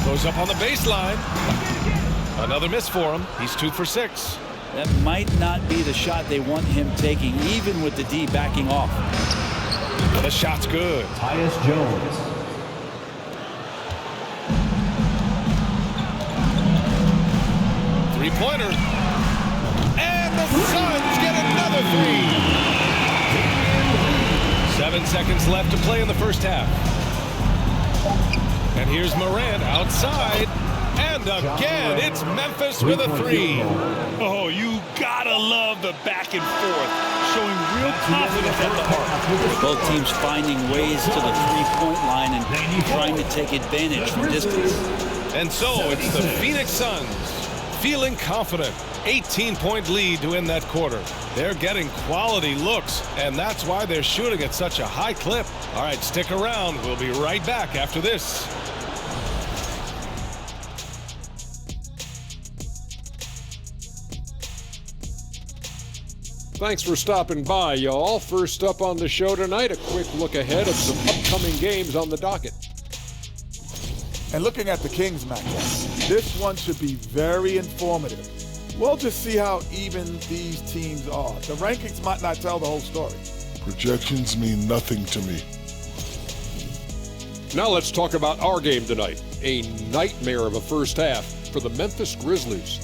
Goes up on the baseline. Another miss for him. He's 2 for 6. That might not be the shot they want him taking, even with the D backing off. The shot's good. Tyus Jones. Three-pointer. And the Suns get another 3. 7 seconds left to play in the first half. And here's Morant outside. And again, it's Memphis with a 3. Oh, you gotta love the back and forth, showing real confidence at the arc. Both teams finding ways to the three-point line and trying to take advantage from distance. And so it's the Phoenix Suns feeling confident. 18-point lead to end that quarter. They're getting quality looks, and that's why they're shooting at such a high clip. All right, stick around. We'll be right back after this. Thanks for stopping by, y'all. First up on the show tonight, a quick look ahead of some upcoming games on the docket. And looking at the Kings matchup, this one should be very informative. We'll just see how even these teams are. The rankings might not tell the whole story. Projections mean nothing to me. Now let's talk about our game tonight. A nightmare of a first half for the Memphis Grizzlies.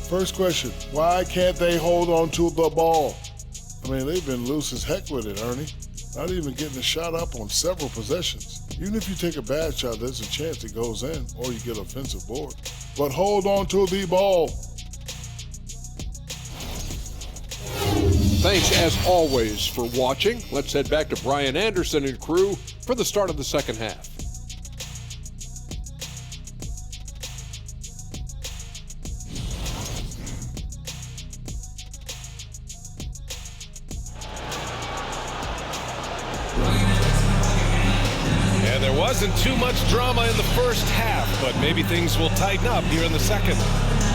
First question, why can't they hold on to the ball? I mean, they've been loose as heck with it, Ernie. Not even getting a shot up on several possessions. Even if you take a bad shot, there's a chance it goes in or you get offensive board. But hold on to the ball. Thanks, as always, for watching. Let's head back to Brian Anderson and crew for the start of the second half. And there wasn't too much drama in the first half, but maybe things will tighten up here in the second.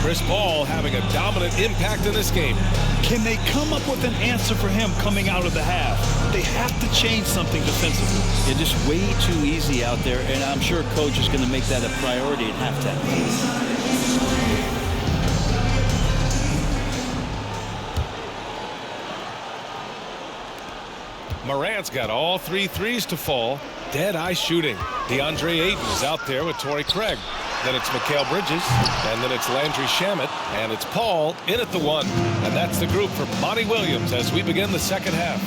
Chris Paul having a dominant impact in this game. Can they come up with an answer for him coming out of the half? They have to change something defensively. They're just way too easy out there, and I'm sure coach is going to make that a priority at halftime. Morant's got all 3 threes to fall. Dead-eye shooting. DeAndre Ayton is out there with Torrey Craig. Then it's Mikal Bridges, and then it's Landry Shamet, and it's Paul in at the 1. And that's the group for Monty Williams as we begin the second half.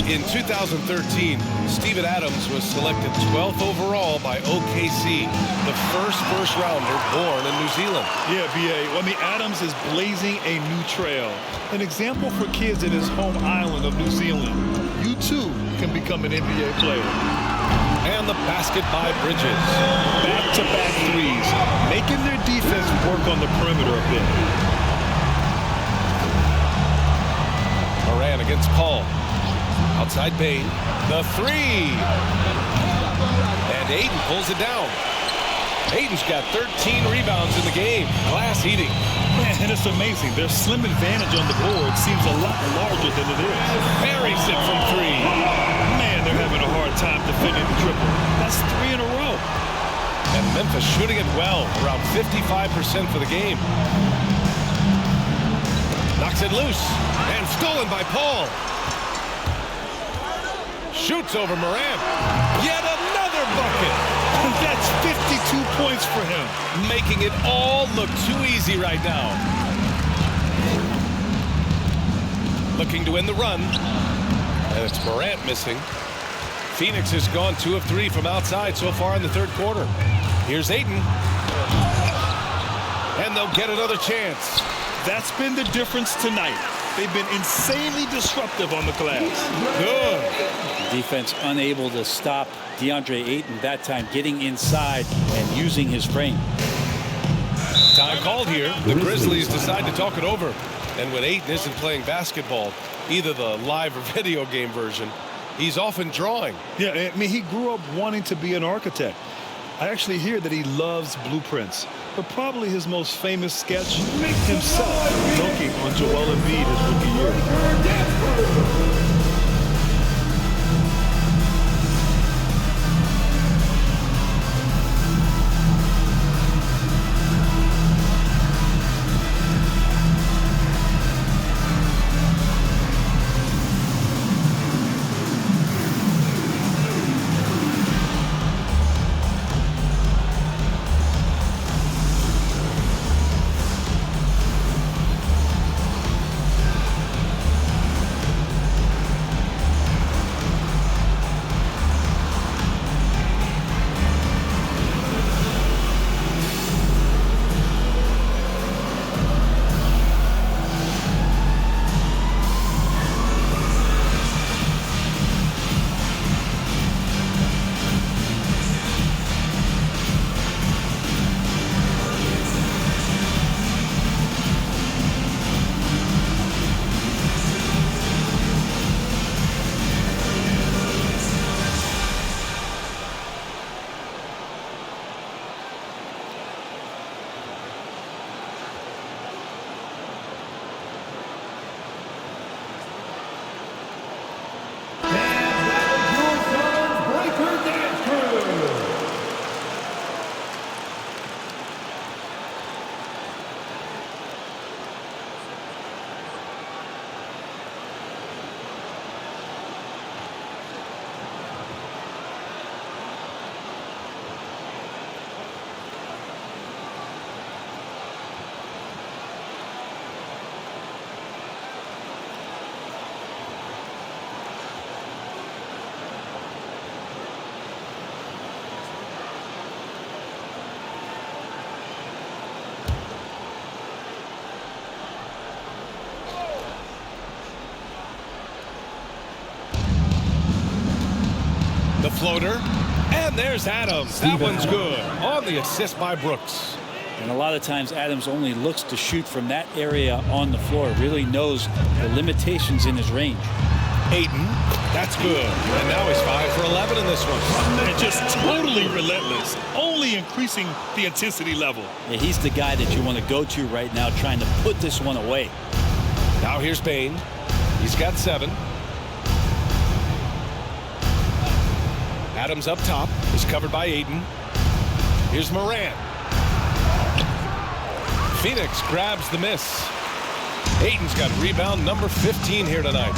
In 2013, Steven Adams was selected 12th overall by OKC, the first rounder born in New Zealand. Yeah, B.A. Well, I mean, Adams is blazing a new trail. An example for kids in his home island of New Zealand. You, too, can become an NBA player. And the basket by Bridges. Back-to-back threes, making their defense work on the perimeter a bit. Morant against Paul. Outside Bain. The 3. And Ayton pulls it down. Ayton's got 13 rebounds in the game. Glass eating. Man, and it's amazing. Their slim advantage on the board seems a lot larger than it is. Buries it from 3. Man, they're having a hard time defending the triple. That's 3 in a row. And Memphis shooting it well, around 55% for the game. Knocks it loose, and stolen by Paul. Shoots over Morant. Yet another bucket. That's 52 points for him. Making it all look too easy right now. Looking to win the run. And it's Morant missing. Phoenix has gone 2 of 3 from outside so far in the third quarter. Here's Ayton. And they'll get another chance. That's been the difference tonight. They've been insanely disruptive on the glass. Good. Defense unable to stop DeAndre Ayton that time, getting inside and using his frame. Time called here. The Grizzlies decide to talk it over. And when Ayton isn't playing basketball, either the live or video game version, he's often drawing. Yeah, I mean, he grew up wanting to be an architect. I actually hear that he loves blueprints. But probably his most famous sketch, himself dunking on Joel Embiid his rookie year. The floater, and there's Adams. That one's good on the assist by Brooks. And a lot of times Adams only looks to shoot from that area on the floor, really knows the limitations in his range. Ayton, that's good. And now he's 5 for 11 in this one. And just totally relentless, only increasing the intensity level. Yeah, he's the guy that you want to go to right now, trying to put this one away. Now here's Payne. He's got 7. Adams up top is covered by Ayton. Here's Morant. Phoenix grabs the miss. Ayton's got rebound number 15 here tonight.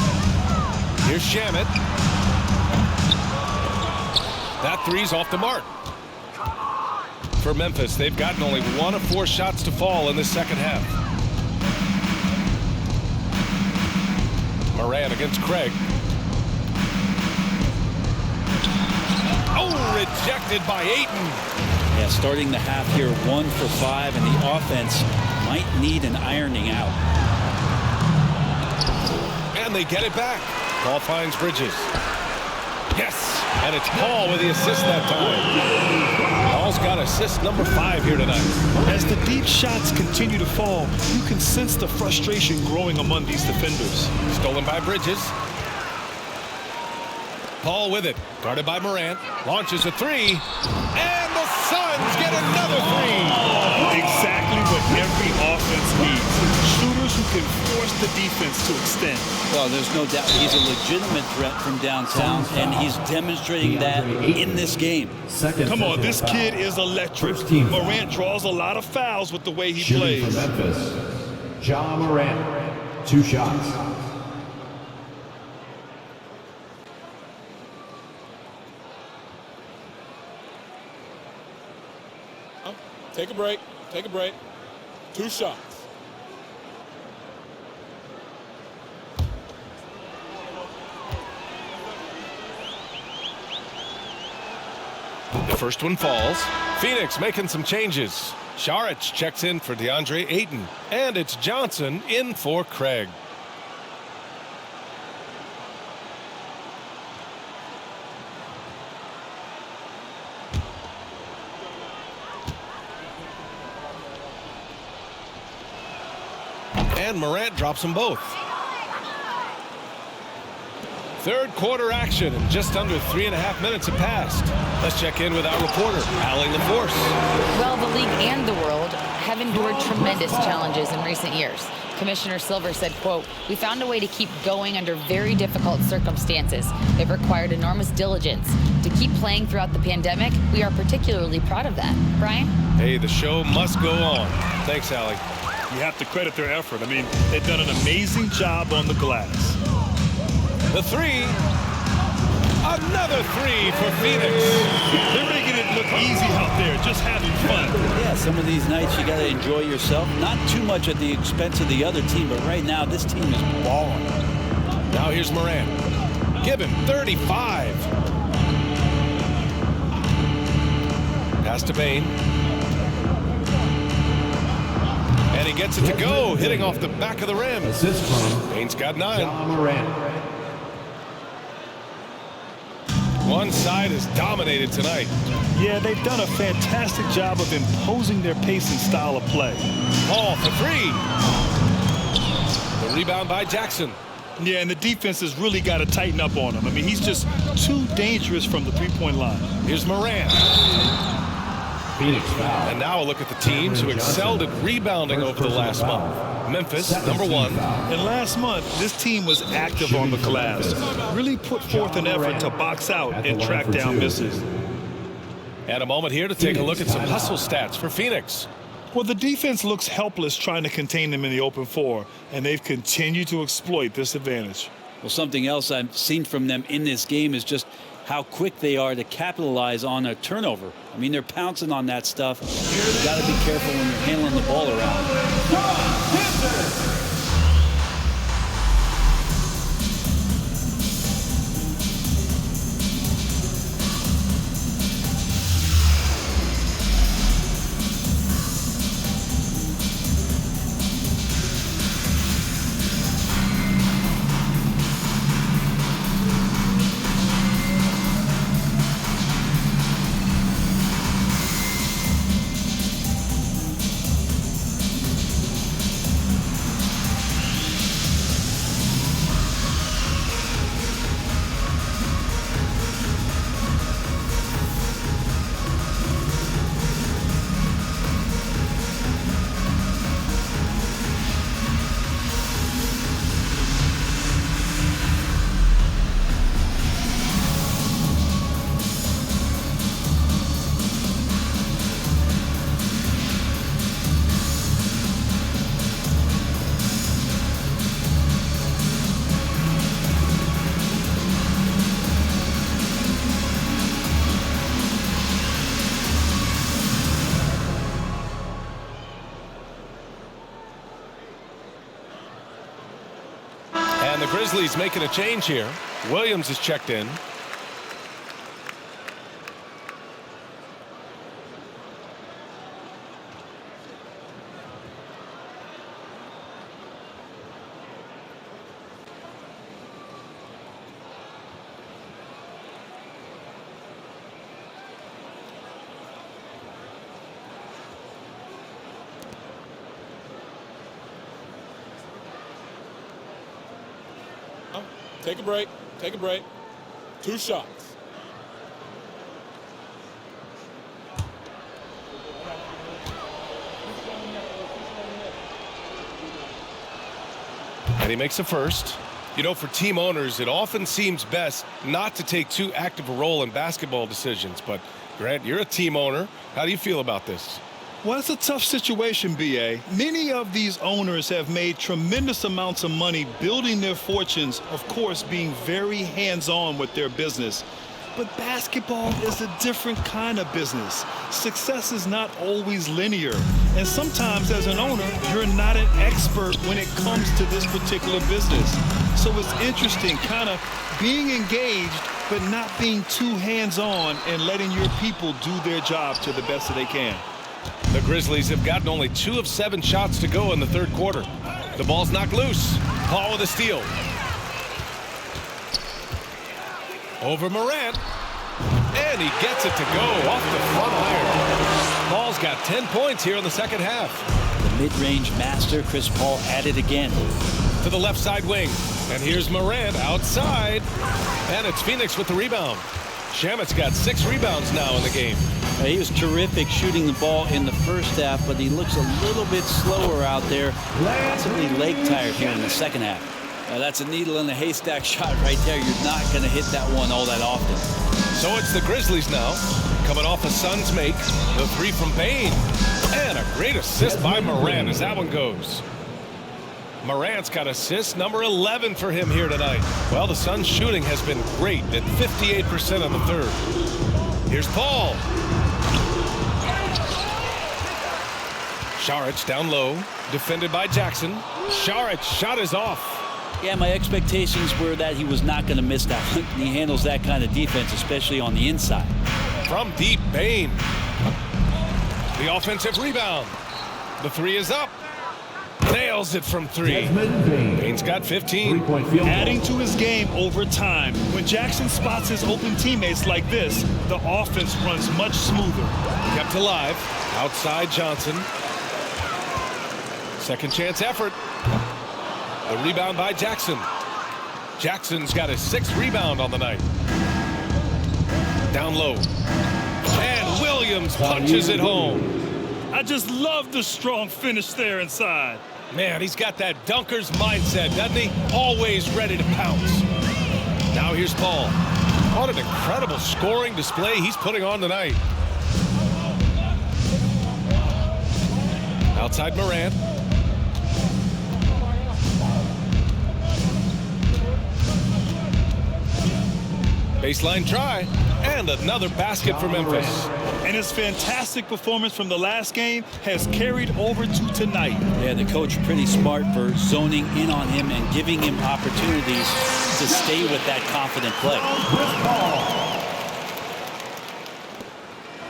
Here's Shamet. That three's off the mark. For Memphis, they've gotten only 1 of 4 shots to fall in the second half. Morant against Craig. Oh, rejected by Ayton. Yeah, starting the half here 1 for 5, and the offense might need an ironing out. And they get it back. Paul finds Bridges. Yes, and it's Paul with the assist that time. Paul's got assist number 5 here tonight. As the deep shots continue to fall, you can sense the frustration growing among these defenders. Stolen by Bridges. Paul with it, guarded by Morant, launches a 3, and the Suns get another 3. Exactly what every offense needs. Shooters who can force the defense to extend. Well, there's no doubt he's a legitimate threat from downtown, and he's demonstrating that in this game. Come on, this kid is electric. Morant draws a lot of fouls with the way he plays. For Memphis, Ja Morant, 2 shots. Take a break. Take a break. 2 shots. The first one falls. Phoenix making some changes. Saric checks in for DeAndre Ayton. And it's Johnson in for Craig. And Morant drops them both. Third quarter action, and just under 3.5 minutes have passed. Let's check in with our reporter, Allie LaForce. Well, the league and the world have endured tremendous challenges in recent years. Commissioner Silver said, quote, "We found a way to keep going under very difficult circumstances. It required enormous diligence. To keep playing throughout the pandemic, we are particularly proud of that." Brian? Hey, the show must go on. Thanks, Allie. You have to credit their effort. I mean, they've done an amazing job on the glass. The three. Another three for Phoenix. They're making it look easy out there, just having fun. Yeah, some of these nights you got to enjoy yourself. Not too much at the expense of the other team, but right now this team is balling. Now here's Morant. Give him 35. Pass to Bain. And he gets it to go, hitting off the back of the rim. Assist from Bain's got 9. Morant. One side is dominated tonight. Yeah, they've done a fantastic job of imposing their pace and style of play. Ball for 3. The rebound by Jackson. Yeah, and the defense has really got to tighten up on him. I mean, he's just too dangerous from the three-point line. Here's Morant. Phoenix foul. And now a look at the teams who excelled at rebounding over the last month. Memphis, number 1. And last month, this team was active on the glass. Really put forth an effort to box out and track down misses. And a moment here to take a look at some hustle stats for Phoenix. Well, the defense looks helpless trying to contain them in the open floor, and they've continued to exploit this advantage. Well, something else I've seen from them in this game is just how quick they are to capitalize on a turnover. I mean, they're pouncing on that stuff. You got to be careful when you're handling the ball around. And the Grizzlies making a change here. Williams is checked in. Take a break. Take a break. 2 shots. And he makes a first. You know, for team owners, it often seems best not to take too active a role in basketball decisions. But, Grant, you're a team owner. How do you feel about this? Well, it's a tough situation, B.A. Many of these owners have made tremendous amounts of money building their fortunes, of course, being very hands-on with their business. But basketball is a different kind of business. Success is not always linear. And sometimes as an owner, you're not an expert when it comes to this particular business. So it's interesting kind of being engaged, but not being too hands-on and letting your people do their job to the best that they can. The Grizzlies have gotten only 2 of 7 shots to go in the third quarter. The ball's knocked loose. Paul with a steal. Over Morant. And he gets it to go off the front iron. Paul's got 10 points here in the second half. The mid-range master, Chris Paul, at it again. To the left side wing. And here's Morant outside. And it's Phoenix with the rebound. Shamet's got 6 rebounds now in the game. He was terrific shooting the ball in the first half, but he looks a little bit slower out there. Possibly leg tired here in the second half. That's a needle in a haystack shot right there. You're not going to hit that one all that often. So it's the Grizzlies now, coming off a Suns make. The 3 from Bane. And a great assist by Morant as that one goes. Morant's got assist number 11 for him here tonight. Well, the Suns' shooting has been great at 58% in the third. Here's Paul. Saric down low, defended by Jackson. Saric shot is off. Yeah, my expectations were that he was not going to miss that one. He handles that kind of defense, especially on the inside. From deep, Bane. The offensive rebound. The 3 is up. Nails it from 3. Bane's got 15. Adding to his game over time. When Jackson spots his open teammates like this, the offense runs much smoother. Kept alive. Outside Johnson. Second chance effort. The rebound by Jackson. Jackson's got his 6th rebound on the night. Down low. And Williams punches it home. I just love the strong finish there inside. Man, he's got that dunker's mindset, doesn't he? Always ready to pounce. Now here's Paul. What an incredible scoring display he's putting on tonight. Outside Morant. Baseline try. And another basket for Memphis. And his fantastic performance from the last game has carried over to tonight. Yeah, the coach pretty smart for zoning in on him and giving him opportunities to stay with that confident play.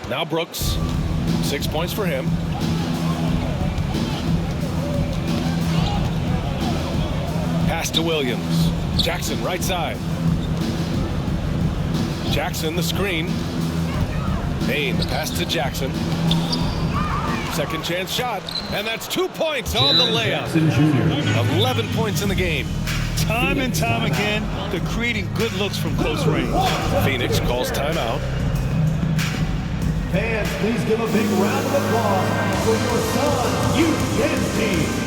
Now Brooks. 6 points for him. Pass to Williams. Jackson right side. Jackson the screen. Bane the pass to Jackson. Second chance shot. And that's 2 points on the layup. 11 points in the game. Time and time again, they're creating good looks from close range. Phoenix calls timeout. Fans, please give a big round of applause for your Suns youth team.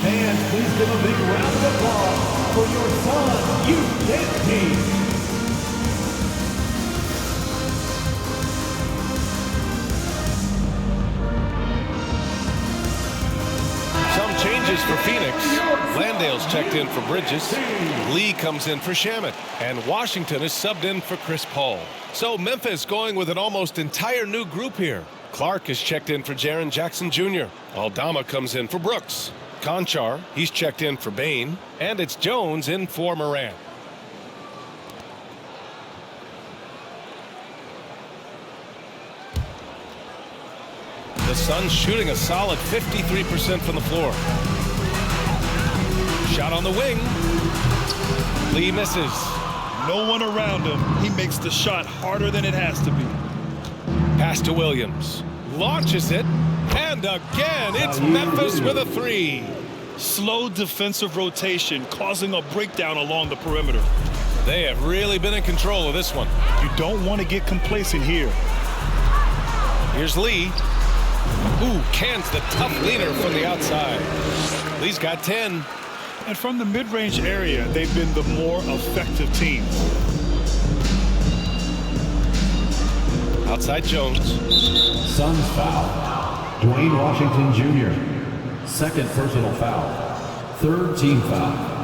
Fans, please give a big round of applause for your Suns youth team. Some changes for Phoenix. Landale's checked in for Bridges. Lee comes in for Shamet. And Washington is subbed in for Chris Paul. So Memphis going with an almost entire new group here. Clark is checked in for Jaren Jackson Jr. Aldama comes in for Brooks. Conchar, he's checked in for Bane. And it's Jones in for Morant. The Suns shooting a solid 53% from the floor. Shot on the wing. Lee misses. No one around him. He makes the shot harder than it has to be. Pass to Williams. Launches it. And again, it's Memphis with a three. Slow defensive rotation causing a breakdown along the perimeter. They have really been in control of this one. You don't want to get complacent here. Here's Lee. Ooh, cans the tough leaner from the outside. Lee's got 10. And from the mid-range area, they've been the more effective team. Outside Jones. Suns foul. Dwayne Washington Jr. Second personal foul. Third team foul.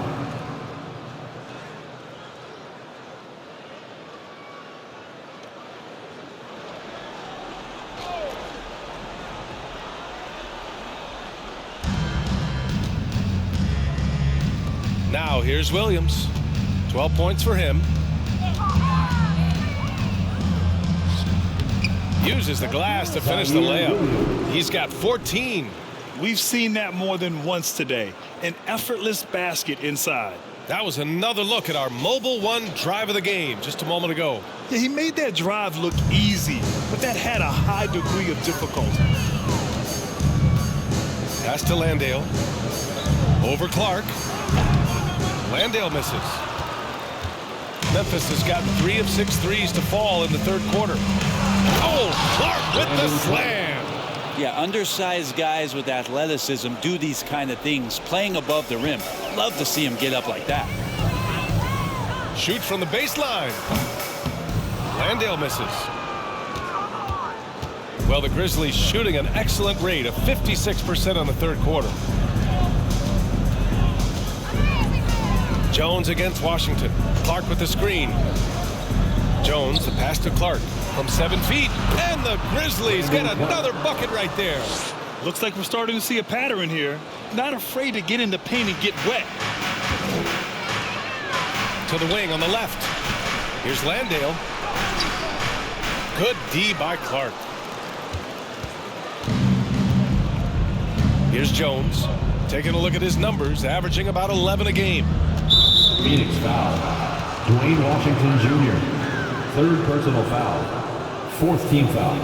Now here's Williams. 12 points for him. Uses the glass to finish the layup. He's got 14. We've seen that more than once today. An effortless basket inside. That was another look at our Mobile One drive of the game just a moment ago. Yeah, he made that drive look easy, but that had a high degree of difficulty. Pass to Landale. Over Clark. Landale misses. Memphis has gotten 3 of 6 threes to fall in the third quarter. Oh, Clark with the slam. Yeah, undersized guys with athleticism do these kind of things, playing above the rim. Love to see him get up like that. Shoot from the baseline. Landale misses. Well, the Grizzlies shooting an excellent rate of 56% on the third quarter. Jones against Washington. Clark with the screen. Jones, the pass to Clark from 7 feet. And the Grizzlies get another bucket right there. Looks like we're starting to see a pattern here. Not afraid to get in the paint and get wet. To the wing on the left. Here's Landale. Good D by Clark. Here's Jones. Taking a look at his numbers, averaging about 11 a game. Phoenix foul. Dwayne Washington Jr. Third personal foul. Fourth team foul.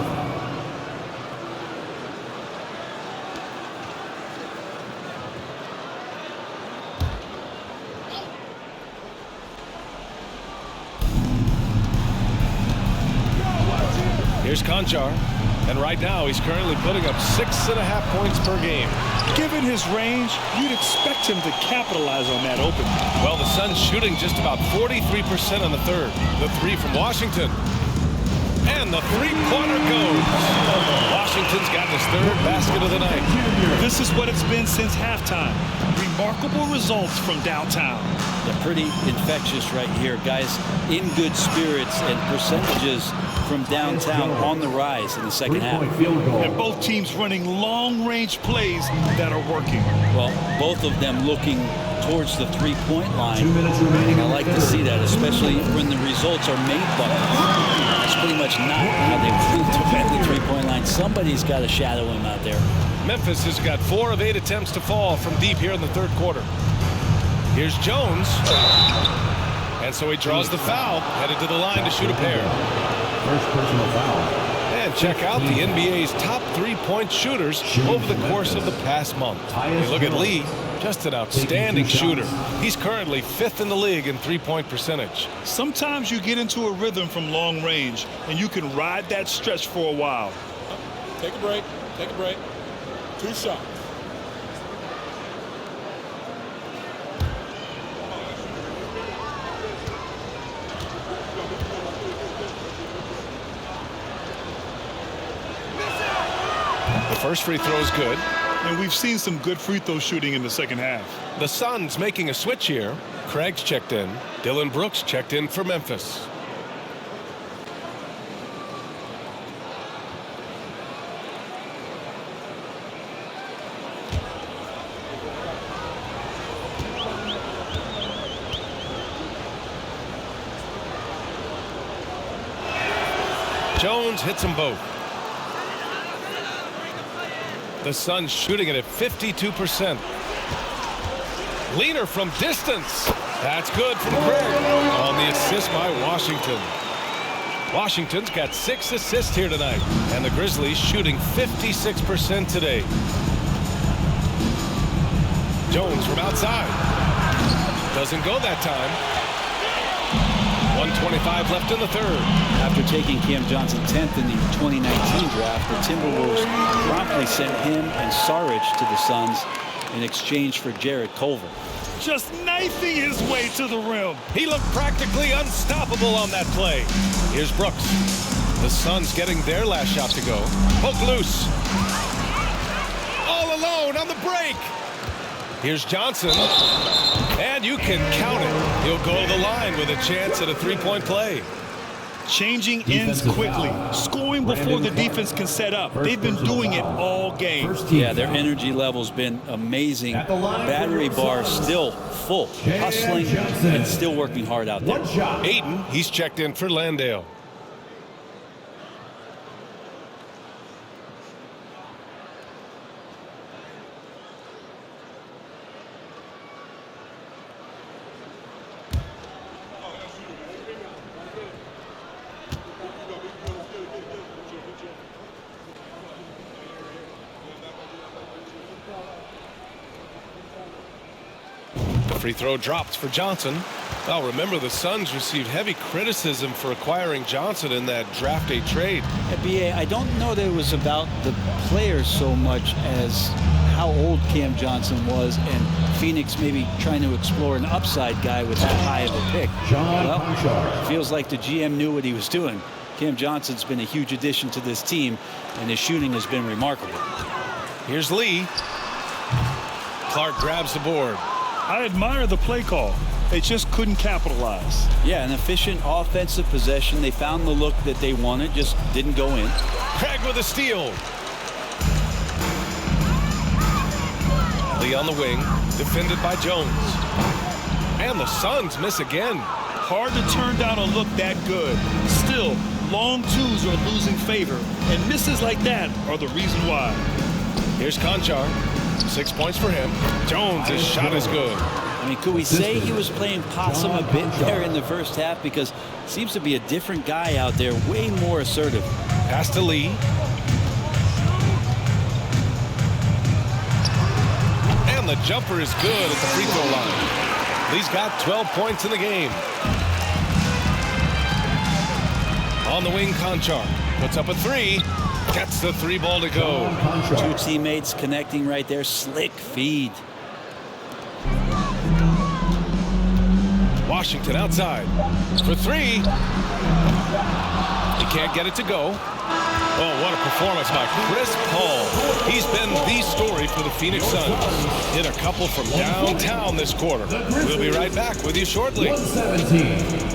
Here's Conchar. And right now, he's currently putting up 6.5 points per game. Given his range, you'd expect him to capitalize on that opening. Well, the Suns shooting just about 43% on the third. The three from Washington. And the three-pointer goes. Washington's got his third basket of the night. This is what it's been since halftime. Remarkable results from downtown. They're pretty infectious right here, guys. In good spirits and percentages from downtown on the rise in the second half. And both teams running long-range plays that are working. Well, both of them looking towards the three-point line. 2 minutes remaining. I like to see that, especially when the results are made buckets. That's pretty much not how they defend the three-point line. Somebody's got to shadow him out there. Memphis has got 4 of 8 attempts to fall from deep here in the third quarter. Here's Jones. And so he draws the foul, headed to the line to shoot a pair. First personal foul. And check out the NBA's top three-point shooters over the course of the past month. You look at Lee, just an outstanding shooter. He's currently 5th in the league in three-point percentage. Sometimes you get into a rhythm from long range, and you can ride that stretch for a while. Take a break. Take a break. 2 shots. The first free throw is good. And we've seen some good free throw shooting in the second half. The Suns making a switch here. Craig's checked in. Dylan Brooks checked in for Memphis. Jones hits them both. The Suns shooting it at 52%. Leaner from distance. That's good from Craig on the assist by Washington. Washington's got 6 assists here tonight, and the Grizzlies shooting 56% today. Jones from outside. Doesn't go that time. 1:25 left in the third. After taking Cam Johnson 10th in the 2019 draft, the Timberwolves promptly sent him and Saric to the Suns in exchange for Jarrett Culver. Just knifing his way to the rim. He looked practically unstoppable on that play. Here's Brooks. The Suns getting their last shot to go. Poke loose. All alone on the break. Here's Johnson. And you can count it. He'll go to the line with a chance at a three-point play. Changing ends quickly, scoring before the defense can set up. They've been doing it all game. Yeah, their energy level's been amazing. Battery bar still full, hustling and still working hard out there. Aiden, he's checked in for Landale. Free throw dropped for Johnson. Well, remember the Suns received heavy criticism for acquiring Johnson in that draft day trade. At BA, I don't know that it was about the players so much as how old Cam Johnson was and Phoenix maybe trying to explore an upside guy with that high of a pick. Well, it feels like the GM knew what he was doing. Cam Johnson's been a huge addition to this team, and his shooting has been remarkable. Here's Lee. Clark grabs the board. I admire the play call. They just couldn't capitalize. Yeah, an efficient offensive possession. They found the look that they wanted, just didn't go in. Craig with a steal. Lee on the wing, defended by Jones. And the Suns miss again. Hard to turn down a look that good. Still, long twos are losing favor, and misses like that are the reason why. Here's Conchar. 6 points for him. Jones, his shot is good. I mean, could we say he was playing possum a bit there in the first half? Because it seems to be a different guy out there, way more assertive. Pass to Lee. And the jumper is good at the free throw line. Lee's got 12 points in the game. On the wing, Conchar puts up a three. Gets the three ball to go. Two teammates connecting right there. Slick feed. Washington outside for three. He can't get it to go. Oh, what a performance by Chris Paul. He's been the story for the Phoenix Suns. Hit a couple from downtown this quarter. We'll be right back with you shortly. 117.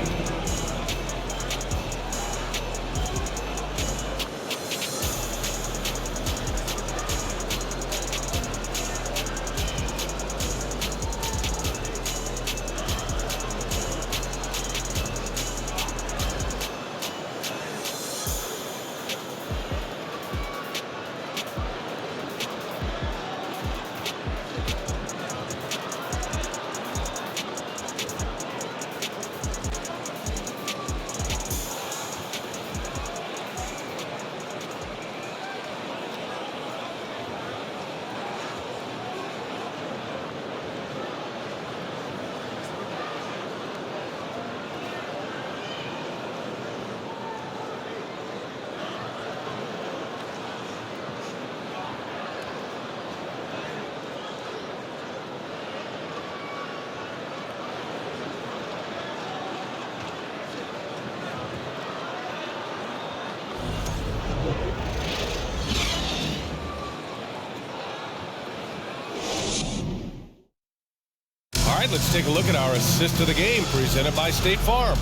Let's take a look at our assist of the game presented by State Farm.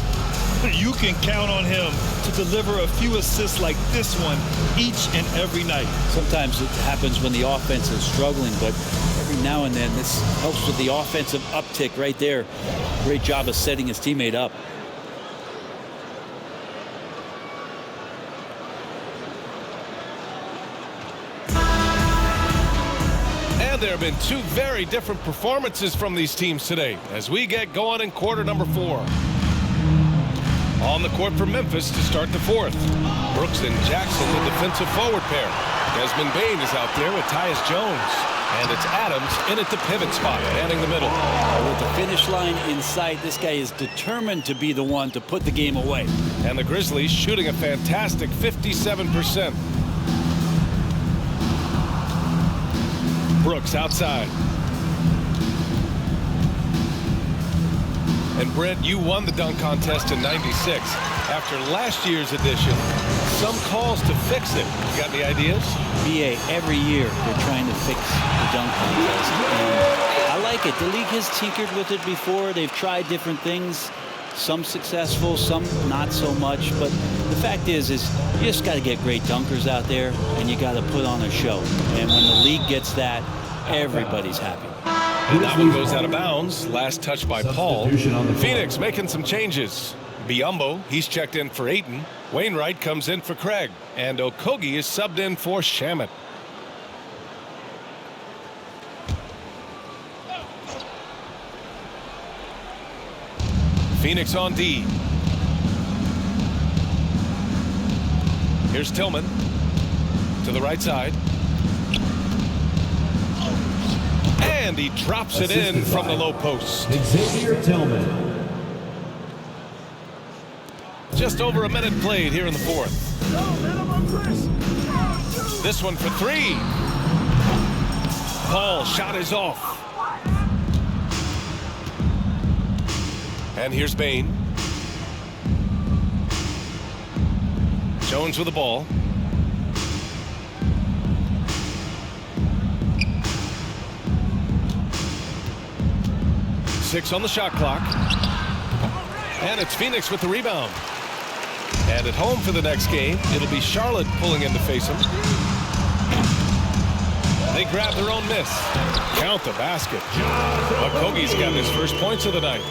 You can count on him to deliver a few assists like this one each and every night. Sometimes it happens when the offense is struggling, but every now and then this helps with the offensive uptick right there. Great job of setting his teammate up. There have been two very different performances from these teams today as we get going in quarter number 4. On the court for Memphis to start the fourth. Brooks and Jackson, the defensive forward pair. Desmond Bane is out there with Tyus Jones. And it's Adams in at the pivot spot, manning the middle. With the finish line in sight, this guy is determined to be the one to put the game away. And the Grizzlies shooting a fantastic 57%. Brooks outside. And Brent, you won the dunk contest in '96. After last year's edition, some calls to fix it. You got any ideas? BA, every year they're trying to fix the dunk contest. And I like it. The league has tinkered with it before. They've tried different things. Some successful, some not so much. But the fact is you just got to get great dunkers out there, and you got to put on a show. And when the league gets that, everybody's happy. And that one goes out of bounds. Last touch by Paul. Phoenix making some changes. Biyombo, he's checked in for Ayton. Wainwright comes in for Craig. And Okogie is subbed in for Shamet. Phoenix on D. Here's Tillman to the right side. And he drops it in from the low post. Xavier Tillman. Just over a minute played here in the fourth. This one for three. Paul shot is off. And here's Bane. Jones with the ball. Six on the shot clock. And it's Phoenix with the rebound. And at home for the next game, it'll be Charlotte pulling in to face them. They grab their own miss. Count the basket. Okogie's got his first points of the night.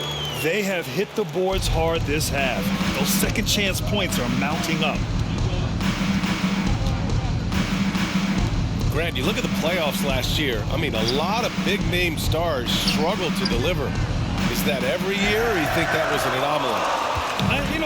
They have hit the boards hard this half. Those second chance points are mounting up. Grant, you look at the playoffs last year. I mean, a lot of big-name stars struggled to deliver. Is that every year, or you think that was an anomaly?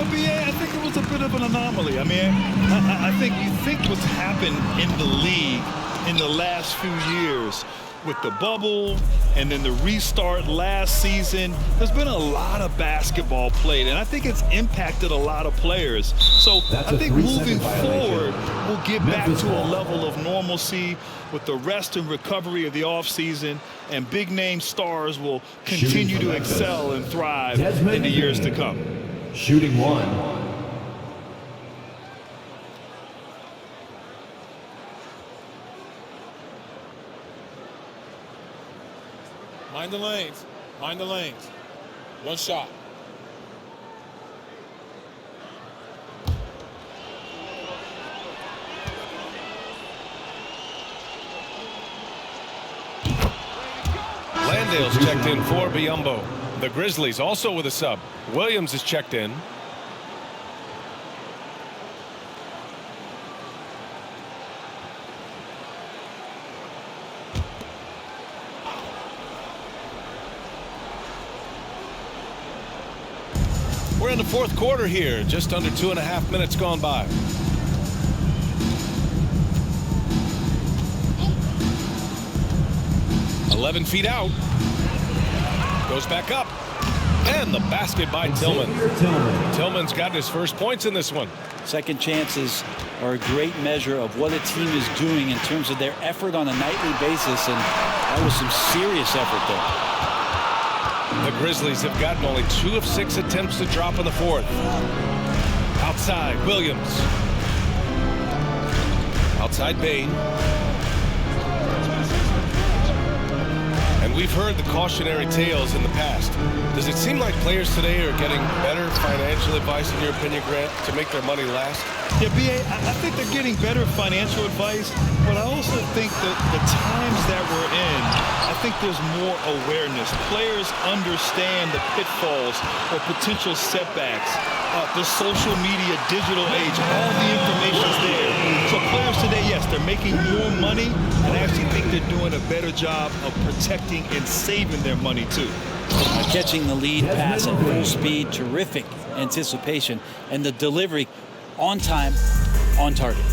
BA, I think it was a bit of an anomaly. I mean, I think you think what's happened in the league in the last few years with the bubble and then the restart last season, there's been a lot of basketball played, and I think it's impacted a lot of players. So I think moving forward, we'll get back to a level of normalcy with the rest and recovery of the offseason, and big-name stars will continue to excel and thrive in the years to come. Shooting one. Mind the lanes. Mind the lanes. One shot. Landale's checked in for Biyombo. The Grizzlies also with a sub. Williams is checked in. We're in the fourth quarter here, just under 2.5 minutes gone by. "11 feet out. Goes back up. And the basket by Tillman. Tillman's gotten his first points in this one. Second chances are a great measure of what a team is doing in terms of their effort on a nightly basis, and that was some serious effort there. The Grizzlies have gotten only 2 of 6 attempts to drop in the fourth. Outside, Williams. Outside, Bane. And we've heard the cautionary tales in the past. Does it seem like players today are getting better financial advice, in your opinion, Grant, to make their money last? Yeah, BA, I think they're getting better financial advice, but I also think that the times that we're in, I think there's more awareness. Players understand the pitfalls or potential setbacks. The social media, digital age, all the information's there. So players today, yes, they're making more money, and I actually think they're doing a better job of protecting and saving their money too. Catching the lead pass at full speed, terrific anticipation, and the delivery on time, on target.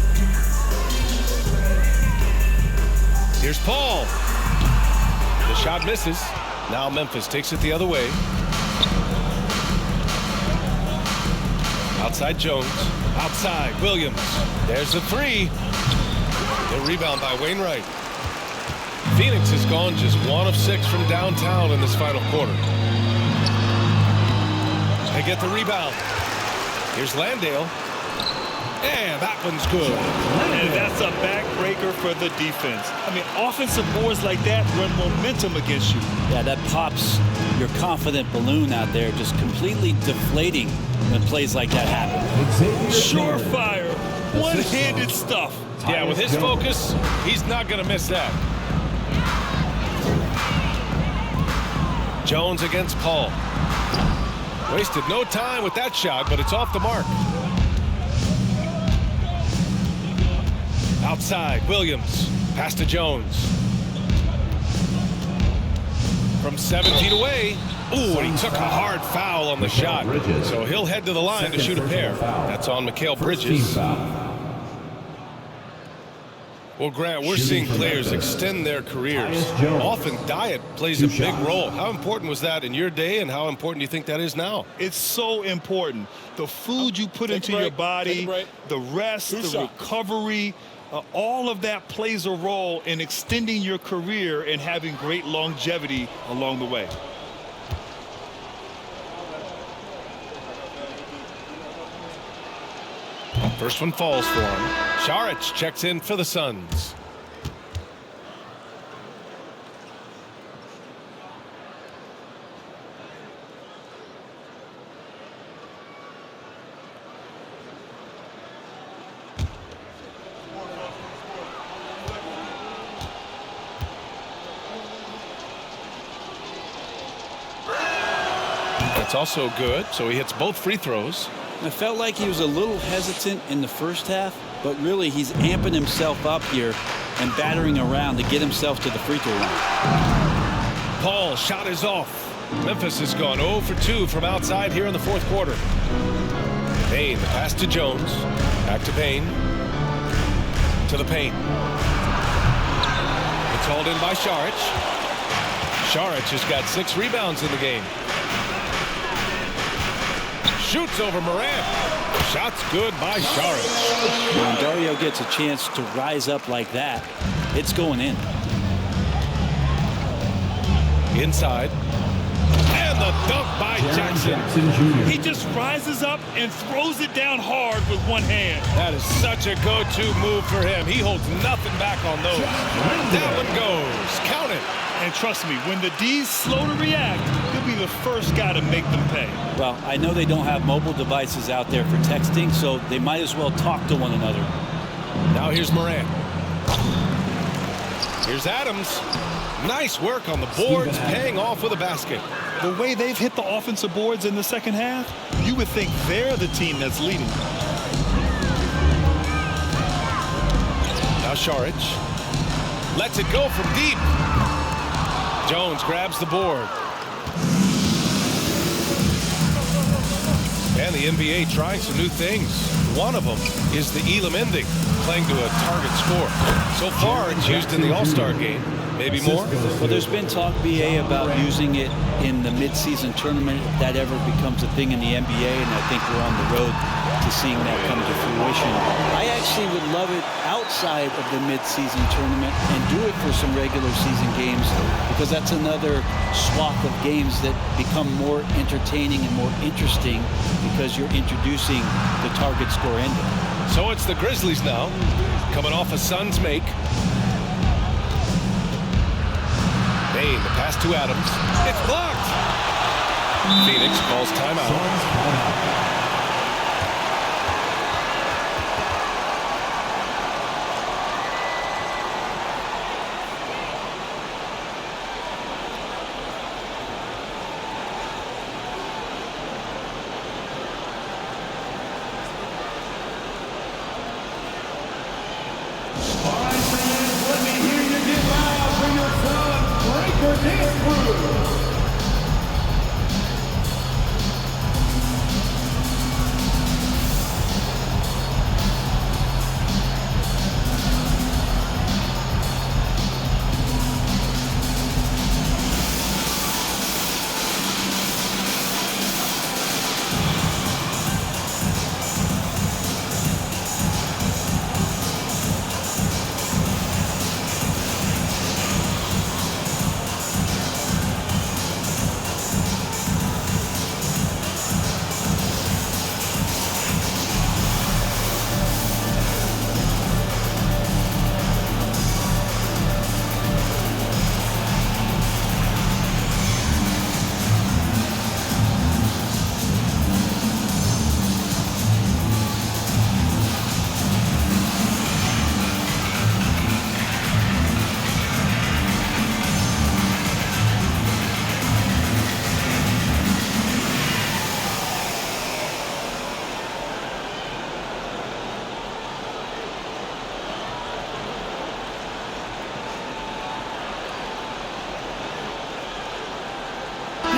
Here's Paul. The shot misses. Now Memphis takes it the other way. Outside Jones. Outside Williams. There's a three. The rebound by Wainwright. Phoenix has gone just 1 of 6 from downtown in this final quarter. They get the rebound. Here's Landale. And that one's good. And that's a backbreaker for the defense. I mean, offensive boards like that run momentum against you. Yeah, that pops your confident balloon out there, just completely deflating when plays like that happen. Surefire, one-handed stuff. Yeah, with his focus, he's not going to miss that. Jones against Paul. Wasted no time with that shot, but it's off the mark. Outside, Williams. Pass to Jones. From 7 feet away. Ooh, and he took a hard foul on the shot. So he'll head to the line to shoot a pair. That's on Mikal Bridges. Well, Grant, we're seeing players extend their careers. Often diet plays a big role. How important was that in your day, and how important do you think that is now? It's so important. The food you put into your body, the rest, the recovery, all of that plays a role in extending your career and having great longevity along the way. First one falls for him. Saric checks in for the Suns. That's also good, so he hits both free throws. I felt like he was a little hesitant in the first half, but really he's amping himself up here and battering around to get himself to the free throw line. Paul's shot is off. Memphis has gone 0 for 2 from outside here in the fourth quarter. Payne, the pass to Jones. Back to Payne. To the paint. It's hauled in by Saric. Saric has got 6 rebounds in the game. Shoots over Morant. Shot's good by Saric. When Dario gets a chance to rise up like that, it's going in. Inside. And the dunk by Jackson. He just rises up and throws it down hard with one hand. That is such a go-to move for him. He holds nothing back on those. That one goes. Count it. And trust me, when the D's slow to react, he'll be the first guy to make them pay. Well, I know they don't have mobile devices out there for texting, so they might as well talk to one another. Now here's Morant. Here's Adams. Nice work on the boards, paying off with a basket. The way they've hit the offensive boards in the second half, you would think they're the team that's leading. Now Saric lets it go from deep. Jones grabs the board. And the NBA trying some new things. One of them is the Elam ending, playing to a target score. So far, it's used in the All-Star game. Maybe more? Well, there's been talk, BA, about using it in the midseason tournament, if that ever becomes a thing in the NBA, and I think we're on the road to seeing that come to fruition. I actually would love it outside of the midseason tournament and do it for some regular season games, because that's another swath of games that become more entertaining and more interesting because you're introducing the target score ending. So it's the Grizzlies now, coming off a Suns make. Payne, the pass to Adams. It's blocked. Phoenix calls timeout. for your Suns, Breaker Dance Crew.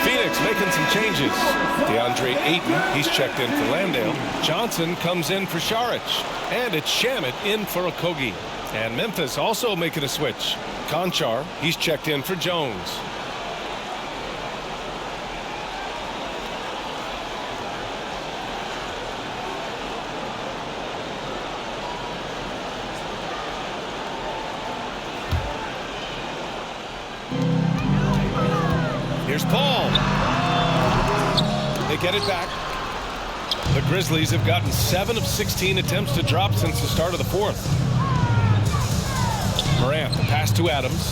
Phoenix making some changes. DeAndre Ayton, he's checked in for Landale. Johnson comes in for Saric. And it's Shamet in for Okogie. And Memphis also making a switch. Conchar, he's checked in for Jones. Here's Paul. They get it back. The Grizzlies have gotten 7 of 16 attempts to drop since the start of the fourth. Morant, the pass to Adams.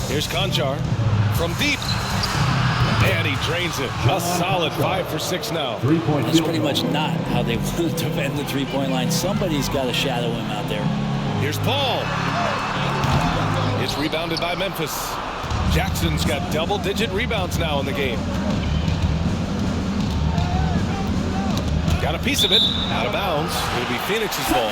Here's Conchar from deep. And he drains it. A solid 5 for 6 now. That's pretty much not how they want to defend the three-point line. Somebody's got to shadow him out there. Here's Paul. It's rebounded by Memphis. Jackson's got double-digit rebounds now in the game. Got a piece of it. Out of bounds. It'll be Phoenix's ball.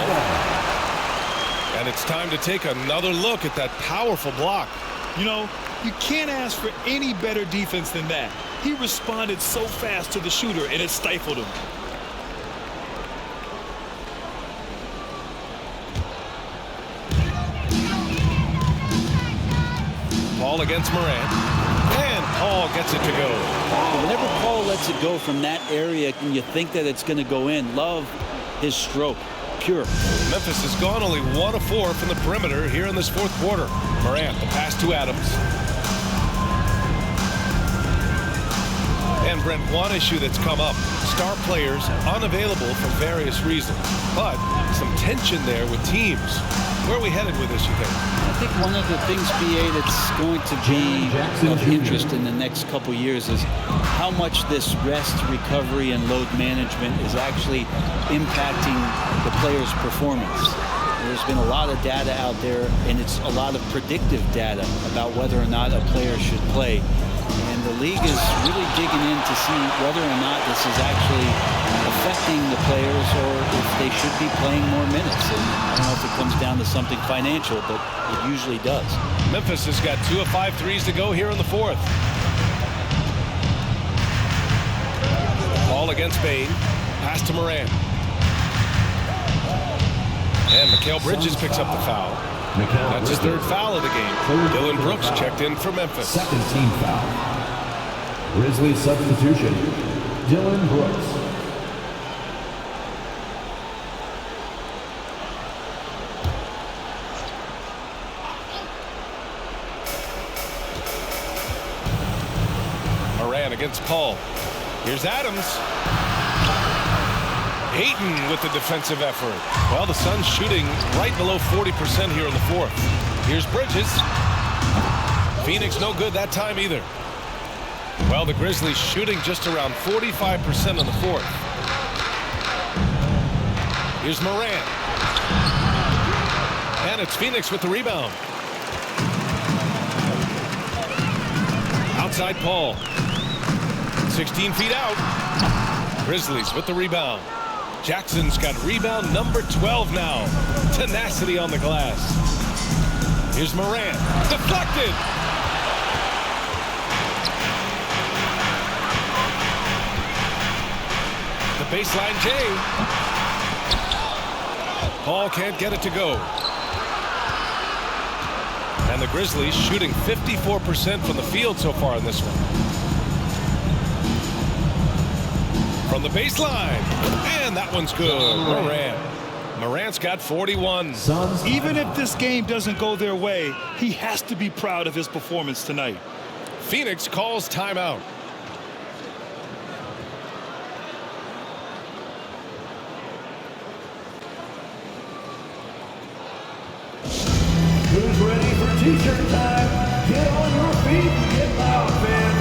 And it's time to take another look at that powerful block. You know, you can't ask for any better defense than that. He responded so fast to the shooter, and it stifled him. Paul against Morant. And Paul gets it to go. Whenever Paul lets it go from that area and you think that it's going to go in, love his stroke. Pure. Memphis has gone only 1 of 4 from the perimeter here in this fourth quarter. Morant, the pass to Adams. And Brent, one issue that's come up. Star players unavailable for various reasons. But some tension there with teams. Where are we headed with this, you think? I think one of the things, BA, that's going to be of interest in the next couple years is how much this rest, recovery, and load management is actually impacting the player's performance. There's been a lot of data out there, and it's a lot of predictive data about whether or not a player should play. And the league is really digging in to see whether or not this is actually affecting the players or if they should be playing more minutes. And I don't know if it comes down to something financial, but it usually does. Memphis has got 2 of 5 threes to go here in the fourth. Ball against Bain. Pass to Morant. And Mikal Bridges picks up the foul. That's his 3rd foul of the game. Dylan Brooks checked in for Memphis. 2nd team foul. Grizzlies substitution, Dylan Brooks. Morant against Paul. Here's Adams. Ayton with the defensive effort. Well, the Suns shooting right below 40% here in the fourth. Here's Bridges. Phoenix no good that time either. Well, the Grizzlies shooting just around 45% in the fourth. Here's Morant. And it's Phoenix with the rebound. Outside Paul. 16 feet out. Grizzlies with the rebound. Jackson's got rebound number 12 now. Tenacity on the glass. Here's Morant. Deflected. The baseline J. Paul can't get it to go. And the Grizzlies shooting 54% from the field so far in this one. From the baseline. And that one's good. Morant's got 41. Even if this game doesn't go their way, he has to be proud of his performance tonight. Phoenix calls timeout. Who's ready for t-shirt time? Get on your feet and get loud, fans.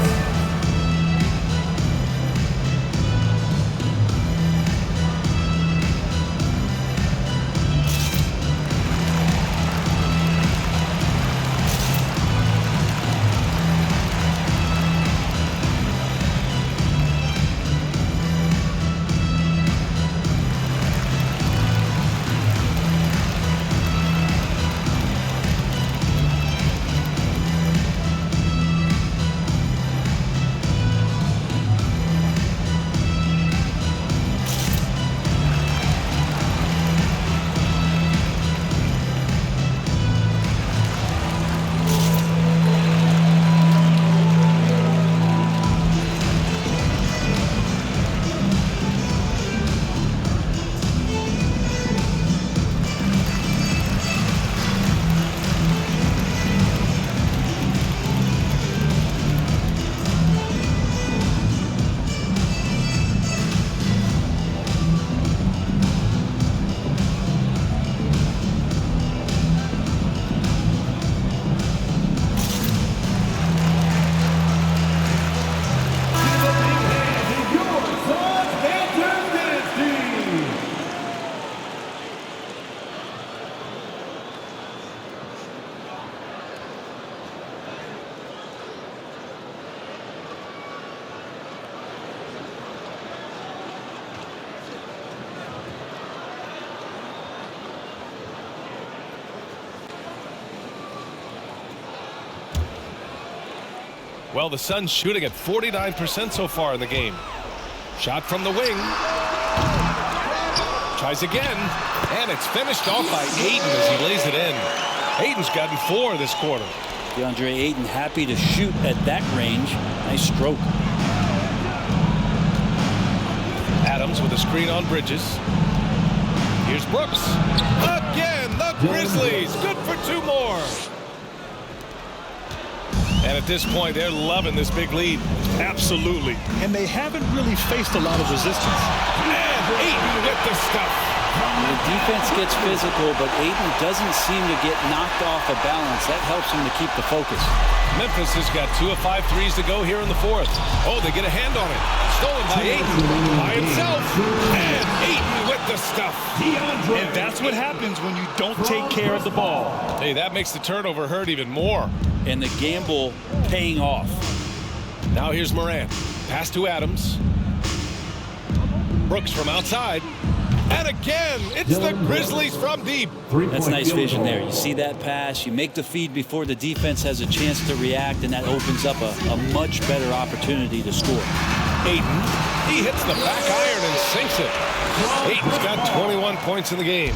Well, the Suns shooting at 49% so far in the game. Shot from the wing. Tries again. And it's finished off by Ayton as he lays it in. Ayton's gotten 4 this quarter. DeAndre Ayton happy to shoot at that range. Nice stroke. Adams with a screen on Bridges. Here's Brooks. Again, the Grizzlies. Good for 2 more. And at this point, they're loving this big lead. Absolutely. And they haven't really faced a lot of resistance. And Ayton with the stuff. The defense gets physical, but Ayton doesn't seem to get knocked off of balance. That helps him to keep the focus. Memphis has got 2 of 5 threes to go here in the 4th. Oh, they get a hand on it. Stolen by Ayton. By himself. And Ayton with the stuff. And that's what happens when you don't take care of the ball. Hey, that makes the turnover hurt even more. And the gamble paying off. Now here's Morant. Pass to Adams. Brooks from outside. And again, it's the Grizzlies from deep. That's nice vision there. You see that pass, you make the feed before the defense has a chance to react, and that opens up a much better opportunity to score. Ayton, he hits the back iron and sinks it. Ayton's got 21 points in the game.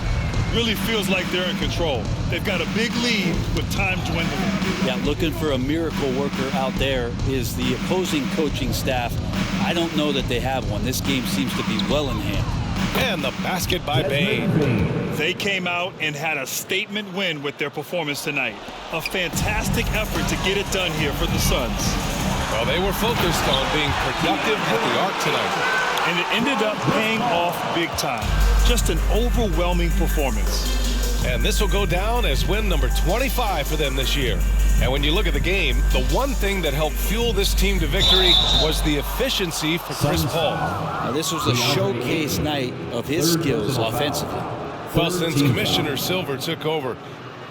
Really feels like they're in control. They've got a big lead with time dwindling. Yeah, looking for a miracle worker out there is the opposing coaching staff. I don't know that they have one. This game seems to be well in hand. And the basket by Bain. They came out and had a statement win with their performance tonight. A fantastic effort to get it done here for the Suns. Well, they were focused on being productive at the arc tonight. And it ended up paying off big time. Just an overwhelming performance. And this will go down as win number 25 for them this year. And when you look at the game, the one thing that helped fuel this team to victory was the efficiency for Chris Paul. Now, this was a showcase night of his skills offensively. Well, since Commissioner Silver took over,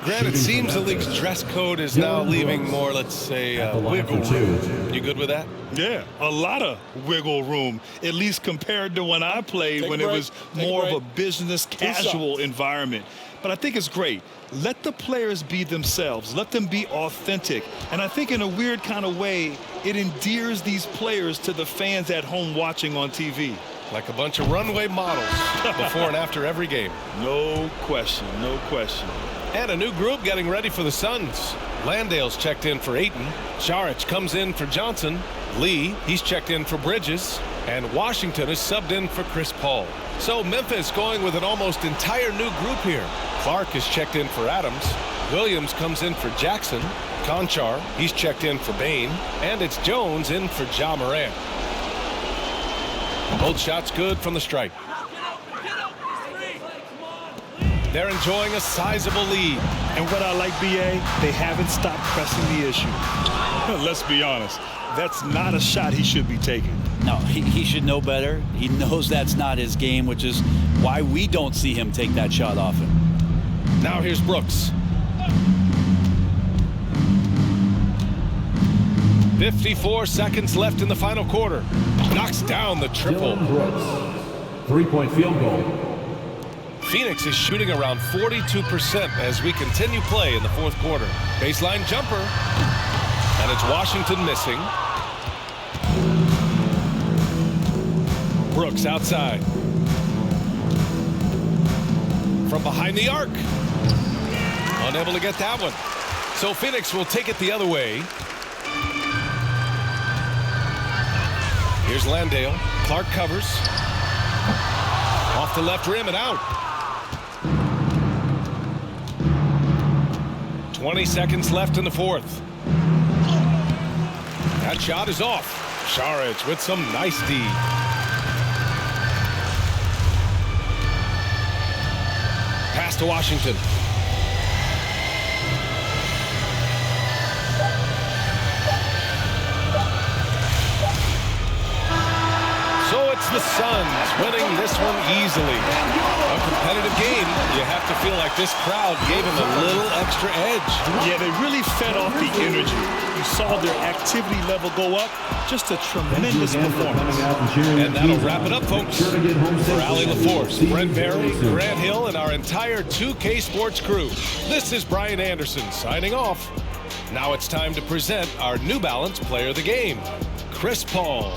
granted, it seems the league's dress code is now leaving more, let's say, wiggle room. You good with that? Yeah, a lot of wiggle room, at least compared to when I played, when it was more of a business casual environment. but I think it's great. Let the players be themselves. Let them be authentic. And I think in a weird kind of way, it endears these players to the fans at home watching on TV. Like a bunch of runway models before and after every game. No question, no question. And a new group getting ready for the Suns. Landale's checked in for Ayton. Saric comes in for Johnson. Lee, he's checked in for Bridges. And Washington is subbed in for Chris Paul. So Memphis going with an almost entire new group here. Clark is checked in for Adams. Williams comes in for Jackson. Conchar, he's checked in for Bane. And it's Jones in for Ja Morant. Both shots good from the stripe. They're enjoying a sizable lead. And what I like, B.A., they haven't stopped pressing the issue. Let's be honest. That's not a shot he should be taking. No, he should know better. He knows that's not his game, which is why we don't see him take that shot often. Now here's Brooks. 54 seconds left in the final quarter. Knocks down the triple. Brooks, 3-point field goal. Phoenix is shooting around 42% as we continue play in the fourth quarter. Baseline jumper. And it's Washington missing. Brooks outside. From behind the arc. Unable to get that one. So Phoenix will take it the other way. Here's Landale. Clark covers. Off the left rim and out. 20 seconds left in the fourth. That shot is off. Saric with some nice D. Pass to Washington. So it's the Suns winning this one easily. A competitive game. You have to feel like this crowd gave them a little extra edge. Yeah, they really fed off the energy. You saw their activity level go up. Just a tremendous performance. And that'll wrap it up, folks. For Allie LaForce, Brent Barry, Grant Hill, and our entire 2K Sports crew, this is Brian Anderson signing off. Now it's time to present our New Balance Player of the Game, Chris Paul.